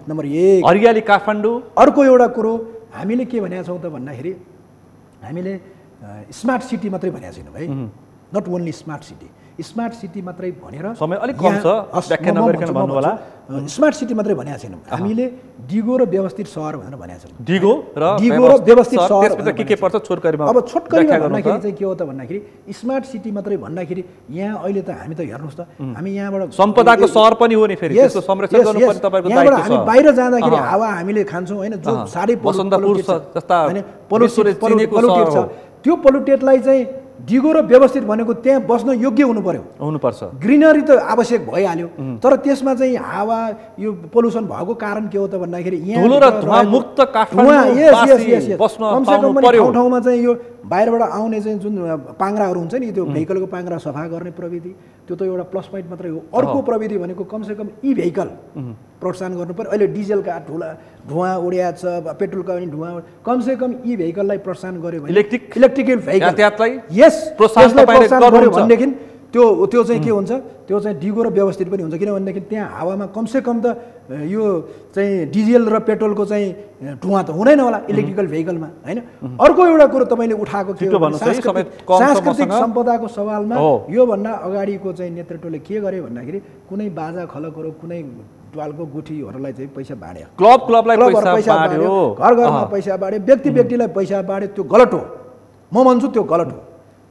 नम्बर 1 हरियाली काठमाडौँ अर्को एउटा कुरो हामीले के भनेका छौँ त भन्दाखेरि हामीले स्मार्ट सिटी मात्रै भनेका छैनौँ है not only smart city smart city मात्रै भनेर समय अलिक कम छ व्याख्या नगरिकन भन्नु होला स्मार्ट सिटी मात्रै भनेको छैनौँ हामीले दिगो र व्यवस्थित सहर भनेर भनेको छौँ दिगो र व्यवस्थित सहर त्यसभित्र के पर्छ छोटकरीमा अब छोटकरीमा भन्दाखेरि चाहिँ के हो त भन्दाखेरि स्मार्ट सिटी मात्रै भन्दाखेरि यहाँ अहिले त हामी त हेर्नुहोस् त हामी यहाँबाट सम्पदाको सहर पनि हो नि फेरि त्यसको संरक्षण गर्नुपर्ने तपाईको दायित्व छ हामी बाहिर जाँदाखेरि हावा हामीले खान्छौँ हैन जो साह्रै बसन्तपुर जस्ता पोल्युटेड छ त्यो पोल्युटेडलाई चाहिँ दिगो र व्यवस्थित भनेको त्यहाँ बस्न योग्य हुनुपर्छ ग्रिनरी त आवश्यक भइहाल्यो तर त्यसमा चाहिँ हावा यो पोल्युसन भएको कारण के हो त भन्दाखेरि यहाँ धुलो र धुवा मुक्त काठमाडौँ बस्न पाउनु पर्यो ठाउँमा चाहिँ यो बाहिरबाट आउने चाहिँ जुन पाङ्राहरू हुन्छ नि त्यो भेहिकलको पाङ्रा सफा गर्ने प्रविधि त्यो त एउटा प्लस पोइन्ट मात्रै हो अर्को प्रविधि भनेको कमसेकम ई भेहिकल प्रोत्साहन गर्नु पर्यो अहिले डिजलका धुवा उड्या छ पेट्रोलका पनि धुवा कमसेकम ई भेहिकललाई प्रोत्साहन गर्यो भने इलेक्ट्रिकल भेहिकल यस प्रोत्साहन गर्यो भनेदेखि त्यो चाहिँ के हुन्छ त्यो चाहिँ दिगो र व्यवस्थित पनि हुन्छ किनभनेदेखि त्यहाँ हावामा कमसेकम त यो चाहिँ डिजेल र पेट्रोलको चाहिँ धुवा त हुँदैन होला इलेक्ट्रिकल भेहिकलमा हैन अर्को एउटा कुरो तपाईले उठाएको थियो सांस्कृतिक सम्पदाको सवालमा यो भन्दा अगाडिको चाहिँ नेतृत्वले के गर्यो भन्दाखेरि कुनै बाजा खलकहरू कुनै ट्वालको गुठीहरूलाई चाहिँ पैसा बाड्यो क्लबलाई पैसा बाड्यो घर घरमा पैसा बाड्यो व्यक्तिलाई पैसा बाड्यो त्यो गलत हो म भन्छु त्यो गलत हो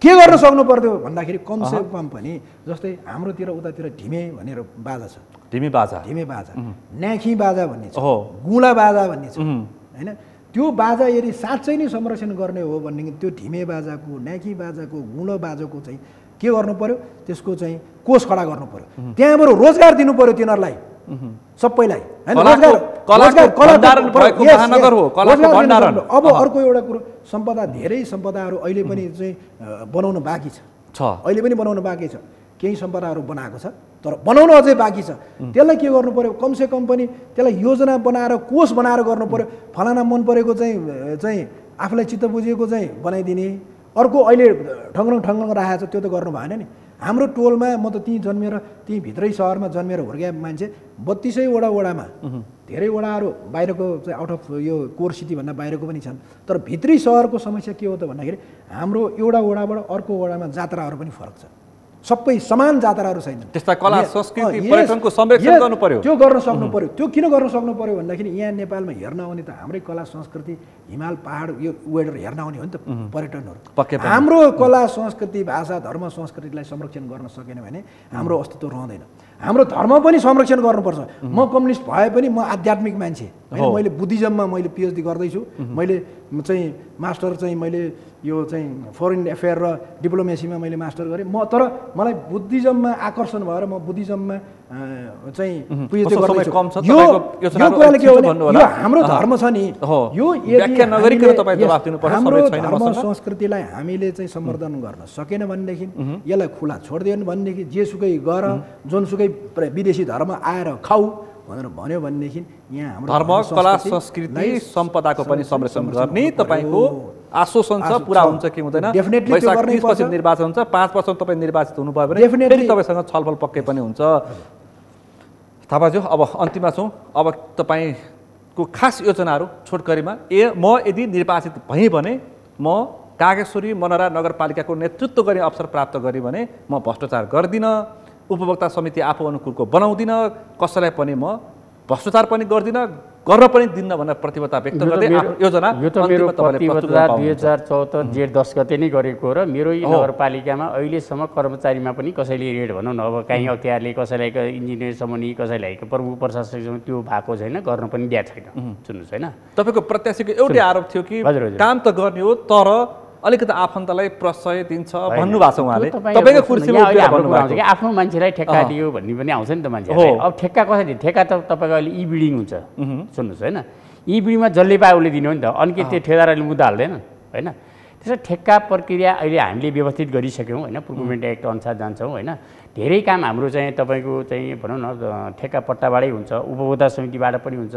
के गर्न सक्नु पर्यो भन्दाखेरि कमसे कम पनि जस्तै हाम्रोतिर उतातिर ढिमे भनेर बाजा छ ढिमे बाजा न्याखी बाजा भन्ने छ गुला बाजा भन्ने छ हैन त्यो बाजा यदि साँच्चै नै संरक्षण गर्ने हो भनेदेखि त्यो ढिमे बाजाको न्याखी बाजाको गुलो बाजाको चाहिँ के गर्नु पर्यो त्यसको चाहिँ कोष खडा गर्नु पर्यो त्यहाँबाट रोजगार दिनु पर्यो तिनीहरूलाई सबैलाई हैन अब अर्को एउटा कुरो सम्पदा धेरै सम्पदाहरू अहिले पनि चाहिँ बनाउन बाँकी छ अहिले पनि बनाउन बाँकी छ केही सम्पदाहरू बनाएको छ तर बनाउन अझै बाँकी छ त्यसलाई के गर्नु पर्यो कमसे कम पनि त्यसलाई योजना बनाएर कोष बनाएर गर्नु पर्यो फलाना मन परेको चाहिँ आफूलाई चित्त बुझेको चाहिँ बनाइदिने अर्को अहिले ठङ्गङ राखेको छ त्यो त गर्नु भएन नि हाम्रो टोलमा म त त्यहीँ जन्मेर त्यहीँ भित्रै सहरमा जन्मेर हुर्किया मान्छे 32वटा वडामा धेरै वडाहरू बाहिरको चाहिँ आउट अफ यो कोर सिटी भन्दा बाहिरको पनि छन् तर भित्री सहरको समस्या के हो त भन्दाखेरि हाम्रो एउटा वडाबाट अर्को वडामा जात्राहरू पनि फरक छ सबै समान जात्राहरू छैनन् त्यस्ता कला संस्कृति पर्यटनको संरक्षण गर्नु पर्यो त्यो गर्न सक्नु पर्यो त्यो किन गर्न सक्नु पर्यो भन्दाखेरि यहाँ नेपालमा हेर्न आउने त हाम्रै कला संस्कृति हिमाल पहाड यो वेदर हेर्न आउने हो नि त पर्यटनहरू हाम्रो कला संस्कृति भाषा धर्म संस्कृतिलाई संरक्षण गर्न सकेन भने हाम्रो अस्तित्व रहँदैन हाम्रो धर्म पनि संरक्षण गर्नुपर्छ म कम्युनिस्ट भए पनि म आध्यात्मिक मान्छे हैन मैले बुद्धिज्ममा मैले पीएचडी गर्दैछु मैले चाहिँ मास्टर चाहिँ मैले यो चाहिँ फरेन अफेयर र डिप्लोमेसीमा मैले मास्टर गरेँ म तर मलाई बुद्धिज्ममा आकर्षण भएर म बुद्धिज्ममा चाहिँ पीएचडी गर्दैछु यो कुराले के हो भने यो हाम्रो धर्म छ नि यो व्याख्या नगरिकन तपाई जवाफ दिनुपर्छ समय छैन धर्म संस्कृतिलाई हामीले चाहिँ सम्वर्धन गर्न सकेन भनेदेखि यसलाई खुला छोड्दिएन भनेदेखि जेसुकै गर जुनसुकै विदेशी धर्म आएर खाऊ भनेर भन्यो भनेदेखि यहाँ हाम्रो धर्म कला संस्कृति सम्पदाको पनि संरक्षण गर्ने तपाईको आश्वासन छ पुरा हुन्छ कि हुँदैन वैशाख 30 पछि निर्वाचन हुन्छ 5 वर्ष तपाई निर्वाचित हुनुभयो भने फेरि तपाईसँग छलफल पक्कै पनि हुन्छ थापाज्यू अब अन्तिममा छौं अब तपाईको खास योजनाहरू छोटकरीमा म यदि निर्वाचित भएँ भने म कागेश्वरी मनरा नगरपालिकाको नेतृत्व गर्ने अवसर प्राप्त गरेँ भने म भ्रष्टाचार गर्दिन उपभोक्ता समिति आफू अनुकूलको बनाउँदिन कसैलाई पनि म भ्रष्टाचार पनि गर्दिन गर्न पनि दिन्न भनेर प्रतिबद्धता व्यक्त गर्दै आफ्नो योजना यो त मेरो प्रतिबद्धता 2074 जेठ 10 गते नै गरेको र मेरो यो नगरपालिकामा अहिलेसम्म कर्मचारीमा पनि कसैले रेड भनौँ न अब काहीँ अख्तियारले कसैलाई इन्जिनियरसम्म नि कसैलाई प्रमुख प्रशासकसम्म त्यो भएको छैन गर्न पनि दिएको छैन सुन्नुहोस् हैन तपाईको प्रत्याशीको एउटै आरोप थियो कि काम त गर्ने हो तर अलिकति आफन्तलाई प्रशय दिन्छ भन्नु भएको छ उहाँले तपाईको कुर्सीमा उभिएर भन्नु भएको छ आफ्नो मान्छेलाई ठेक्का दियो भन्ने पनि आउँछ नि त मान्छेलाई अब ठेक्का कसरी ठेक्का त तपाईको अहिले ई बिल्डिङ हुन्छ सुन्नुहोस् हैन ई बिल्डिङमा जसले पाए उसले दिनु हो नि त अनि के त्यो ठेकेदारले मुद्दा हाल्दैन हैन त्यसो ठेक्का प्रक्रिया अहिले हामीले व्यवस्थित गरिसक्यौँ हैन प्रोक्युरमेन्ट एक्ट अनुसार जान्छौँ हैन धेरै काम हाम्रो चाहिँ तपाईको चाहिँ भनौँ न ठेक्का पट्टाबाटै हुन्छ उपभोक्ता समितिबाट पनि हुन्छ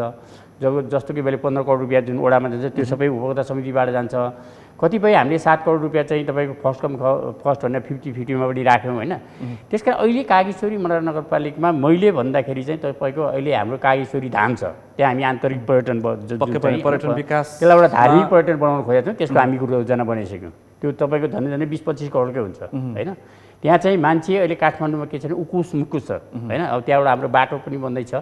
जस्तो कि मैले 15 करोड रुपैयाँ जुन ओडामा जान्छ त्यो सबै उपभोक्ता समितिबाट जान्छ कतिपय हामीले 7 करोड रुपैयाँ चाहिँ तपाईँको फर्स्ट भनेर 50-50 मा पनि राख्यौँ होइन त्यसकारण अहिले कागेश्वरी मनरा नगरपालिकामा मैले भन्दाखेरि चाहिँ तपाईँको अहिले हाम्रो कागेश्वरी धाम छ त्यहाँ हामी आन्तरिक पर्यटन विकास त्यसलाई एउटा धार्मिक पर्यटन बनाउन खोजेका छौँ त्यसको हामी योजना बनाइसक्यौँ त्यो तपाईँको झन् 20-25 करोडकै हुन्छ होइन। त्यहाँ चाहिँ मान्छे अहिले काठमाडौँमा के छ भने उकुस मुकुस छ होइन। अब त्यहाँबाट हाम्रो बाटो पनि बन्दैछ,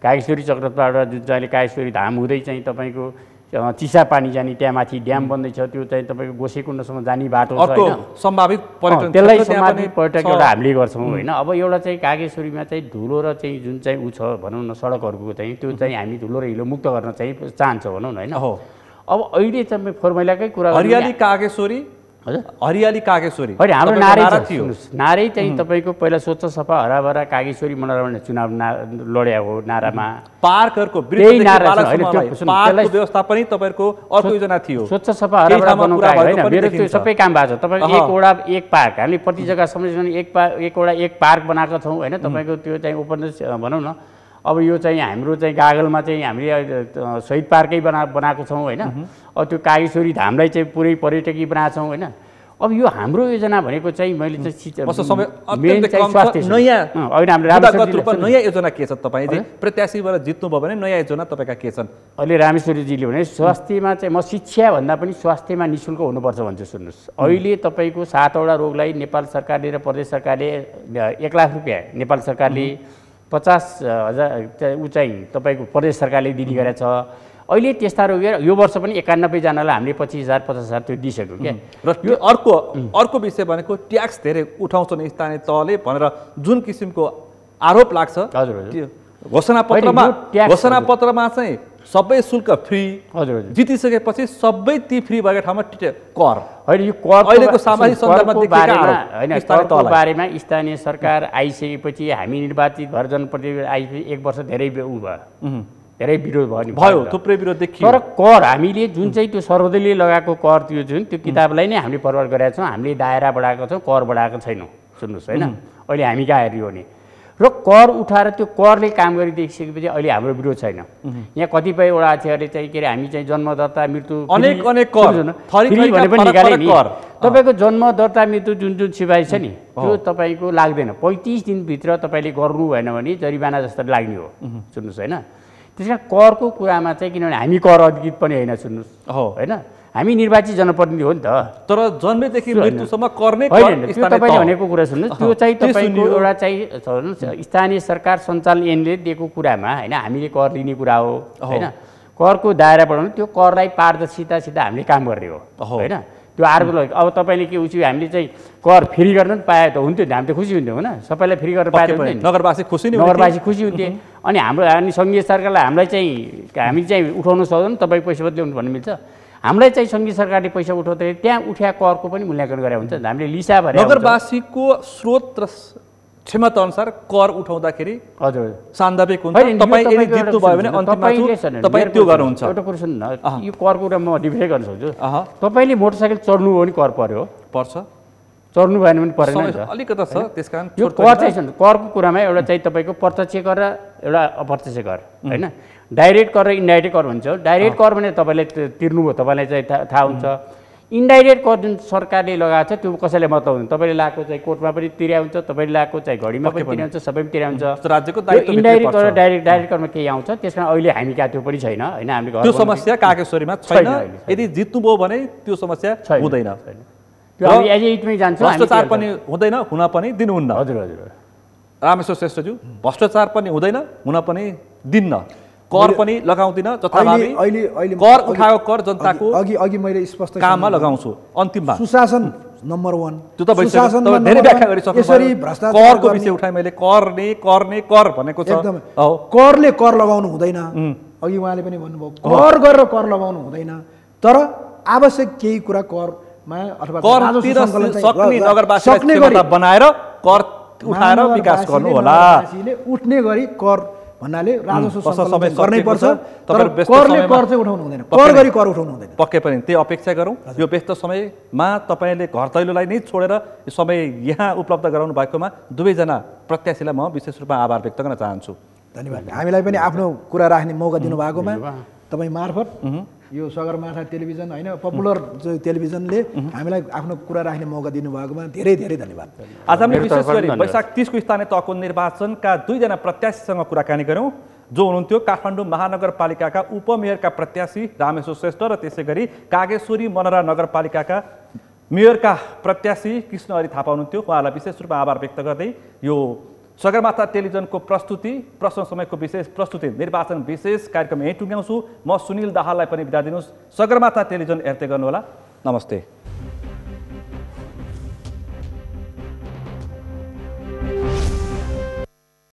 कागेश्वरी चक्रधरबाट जुन चाहिँ अहिले कागेश्वरी धाम हुँदै चाहिँ तपाईँको चिसापानी जाने त्यहाँ माथि ड्याम बन्दैछ, त्यो चाहिँ तपाईँको गोसेकुण्डसम्म जाने बाटो छ होइन। सम्भावित पर्यटन त्यसलाई सम्भावित पर्यटक एउटा हामीले गर्छौँ होइन। अब एउटा चाहिँ कागेश्वरीमा चाहिँ धुलो र चाहिँ जुन चाहिँ ऊ छ भनौँ न सडकहरूको चाहिँ त्यो चाहिँ हामी धुलो र हिलो मुक्त गर्न चाहिँ चाहन्छौँ भनौँ न होइन। अब अहिले चाहिँ फर्मुलाकै कुरा हरियाली कागेश्वरी, हरियाली कागेश्वरी होइन हाम्रो नारै थियो। नारै चाहिँ तपाईँको पहिला स्वच्छ सफा हराभरा कागेश्वरी मनाएर भने चुनाव लड्या हो नारामा। पार्कहरूको व्यवस्था पनि तपाईँको अर्को योजना थियो, स्वच्छ सफा हराभरा बनाउनु होइन। मेरो त्यो सबै काम भएको छ। तपाईँको एक वडा एक पार्क, हामीले प्रति जग्गा समझ एक वडा एक पार्क बनाएको छौँ होइन। तपाईँको त्यो चाहिँ ओपन भनौँ न। अब यो चाहिँ हाम्रो चाहिँ गागलमा चाहिँ हामीले शहीद पार्कै बनाएको छौँ होइन। अब त्यो कागेश्वरी धामलाई चाहिँ पुरै पर्यटकीय बनाएको छौँ होइन। अब यो हाम्रो योजना भनेको चाहिँ मैले चाहिँ नयाँ योजना के छ तपाईँले प्रत्याशीबाट जित्नुभयो भने नयाँ योजना तपाईँका के छन्? अहिले रामेश्वरीजीले भने स्वास्थ्यमा चाहिँ म शिक्षा भन्दा पनि स्वास्थ्यमा निःशुल्क हुनुपर्छ भन्छु। सुन्नुहोस्, अहिले तपाईँको 7वटा रोगलाई नेपाल सरकारले र प्रदेश सरकारले 1 लाख रुपियाँ नेपाल सरकारले 50,000 ऊ चाहिँ तपाईँको प्रदेश सरकारले दिने गरेको छ। अहिले त्यस्ता रोगी यो वर्ष पनि 91 जनालाई हामीले 25,000 50,000 त्यो दिइसक्यो क्या। र यो अर्को विषय भनेको ट्याक्स धेरै उठाउँछन् स्थानीय तहले भनेर जुन किसिमको आरोप लाग्छ। हजुर घोषणापत्रमा चाहिँ सबै शुल्क फ्री, हजुर जितिसकेपछि सबै ती फ्री भएको ठाउँमा कर होइन। यो कर अहिलेको सामाजिक सन्दर्भमा होइन, करको बारेमा स्थानीय सरकार आइसकेपछि हामी निर्वाचित भएर जनप्रतिनिधि आइसकेपछि 1 वर्ष धेरै ऊ भयो, धेरै विरोध भयो, थुप्रै विरोध देखियो। तर कर हामीले जुन चाहिँ त्यो सर्वदलीय लगाएको कर त्यो जुन त्यो किताबलाई नै हामीले फरवर्ड गरेका छौँ। हामीले दायरा बढाएको छौँ, कर बढाएको छैनौँ। सुन्नुहोस् होइन, अहिले हामी कहाँ हेऱ्यो भने र कर उठाएर त्यो करले काम गरिदिइसकेपछि अहिले हाम्रो विरोध छैन। यहाँ कतिपयवटा अक्षरले चाहिँ के अरे हामी चाहिँ जन्म दर्ता मृत्यु अनेक भने पनि निकाले नि। तपाईँको जन्म दर्ता मृत्यु जुन जुन सिफारिस छ नि त्यो तपाईँको लाग्दैन। 35 दिनभित्र तपाईँले गर्नु भएन भने जरिवाना जस्तो लाग्ने हो। सुन्नुहोस् होइन, त्यस कारण करको कुरामा चाहिँ किनभने हामी कर अधिकृत पनि होइन। सुन्नुहोस् होइन, हामी निर्वाचित जनप्रतिनिधि हो नि त। तर जन्मेदेखि मृत्युसम्म गर्ने होइन, त्यो तपाईँले भनेको कुरा सुन्नुहोस्, त्यो चाहिँ तपाईँको एउटा चाहिँ स्थानीय सरकार सञ्चालन ऐनले दिएको कुरामा होइन हामीले कर लिने कुरा हो होइन। करको दायरा बढाउनु, त्यो करलाई पारदर्शितासित हामीले काम गर्ने हो होइन। त्यो अर्को अब तपाईँले के उसी हामीले चाहिँ कर फ्री गर्न पनि पाए त हुन्थ्यो, हामी त खुसी हुन्थ्यो होइन। सबैलाई फ्री गरेर पाए त नगरवासी खुसी हुन्थे। अनि हाम्रो सङ्घीय सरकारलाई हामीलाई चाहिँ हामी चाहिँ उठाउन सक्दैनौँ, तपाईँ पैसा मात्रै ल्याउनु भन्नु मिल्छ। हामीलाई चाहिँ सङ्घीय सरकारले पैसा उठाउँदाखेरि त्यहाँ उठ्या करको पनि मूल्याङ्कन गरेर हुन्छ। हामीले लिसा भएर नगरवासीको स्रोत र क्षमता अनुसार कर उठाउँदाखेरि हजुर सान्दर्भिक हुन्छ। तपाईँ यदि जित्नु भयो भने अन्तिममा तपाईँ त्यो गर्नुहुन्छ। एउटा कुरा सुन्नु न, यो करको कुरा म डिफाइ गर्न सक्छु। तपाईँले मोटरसाइकल चढ्नु हो भने कर पर्छ, चढ्नु भएन भने परेन। अलिकति छ, त्यसकारण यो कर चाहिँ करको कुरामा एउटा चाहिँ तपाईँको प्रत्यक्ष कर र एउटा अप्रत्यक्ष कर होइन। डाइरेक्ट कर र इन्डाइरेक्ट कर भन्छ। डाइरेक्ट कर भने तपाईँले तिर्नुभयो, तपाईँलाई चाहिँ थाहा हुन्छ। इन्डाइरेक्ट कर जुन सरकारले लगाएको छ त्यो कसैलाई मतलब हुँदैन। तपाईँले लगाएको चाहिँ कोर्टमा पनि तिर्या हुन्छ, तपाईँले लगाएको चाहिँ घडीमा पनि तिर्या हुन्छ, सबै पनि तिर्या हुन्छ। राज्यको दायित्व इन्डाइरेक्ट कर र डाइरेक्ट करमा केही आउँछ। त्यस कारण अहिले हामी कहाँ त्यो पनि छैन होइन। हामीले त्यो समस्या कागेश्वरीमा छैन। यदि जित्नुभयो भने त्यो समस्या हुँदैन। त्यो हामी एज इटमै जान्छौँ। भ्रष्टाचार पनि हुँदैन, हुन पनि दिनुहुन्न। हजुर हजुर रामेश्वर श्रेष्ठज्यू, भ्रष्टाचार पनि हुँदैन, हुन पनि दिन्न, कर पनि लगाउँदिन। जथाभावी कर उठाएको कर जनताको अघि मैले स्पष्ट काममा लगाउँछु। अन्तिममा सुशासन नम्बर 1 त्यो त भइसक्यो। धेरै व्याख्या गरिसक्नु। यसरी भ्रष्टाचार करको विषय उठाए मैले, गर्ने कर भनेको छ। एकदम करले कर लगाउनु हुँदैन। अघि उहाँले पनि भन्नुभयो कर गरेर कर लगाउनु हुँदैन। तर आवश्यक केही कुरा करमा अथवा सक्ने नगरवासीलाई बनाएर कर उठाएर विकास गर्नु होला। उठ्ने गरी कर भन्नाले राजस्व सङ्कलन गर्नै पर्छ। तर करले कर चाहिँ उठाउनु हुँदैन, कर गरी कर उठाउनु हुँदैन। पक्कै पनि त्यही अपेक्षा गरौँ। यो व्यस्त समयमा तपाईँले घर दैलोलाई नै छोडेर यो समय यहाँ उपलब्ध गराउनु भएकोमा दुवैजना प्रत्याशीलाई म विशेष रूपमा आभार व्यक्त गर्न चाहन्छु। धन्यवाद। हामीलाई पनि आफ्नो कुरा राख्ने मौका दिनुभएकोमा तपाईँ मार्फत यो सगरमाथा टेलिभिजन होइन पपुलर टेलिभिजनले हामीलाई आफ्नो कुरा राख्ने मौका दिनुभएकोमा धेरै धेरै धन्यवाद। आज हामीले विशेष गरी वैशाख 30 को स्थानीय तहको निर्वाचनका दुईजना प्रत्याशीसँग कुराकानी गऱ्यौँ, जो हुनुहुन्थ्यो काठमाडौँ महानगरपालिकाका उपमेयरका प्रत्याशी रामेश्वर श्रेष्ठ र त्यसै गरी कागेश्वरी मनरा नगरपालिकाका मेयरका प्रत्याशी कृष्ण हरि थापा हुनुहुन्थ्यो। उहाँलाई विशेष रूपमा आभार व्यक्त गर्दै यो सगरमाथा टेलिभिजनको प्रस्तुति प्रश्न समयको विशेष प्रस्तुति निर्वाचन विशेष कार्यक्रम यहीँ टुङ्ग्याउँछु। म सुनिल दाहाललाई पनि बिदा दिनुहोस्। सगरमाथा टेलिभिजन हेर्दै गर्नुहोला। नमस्ते।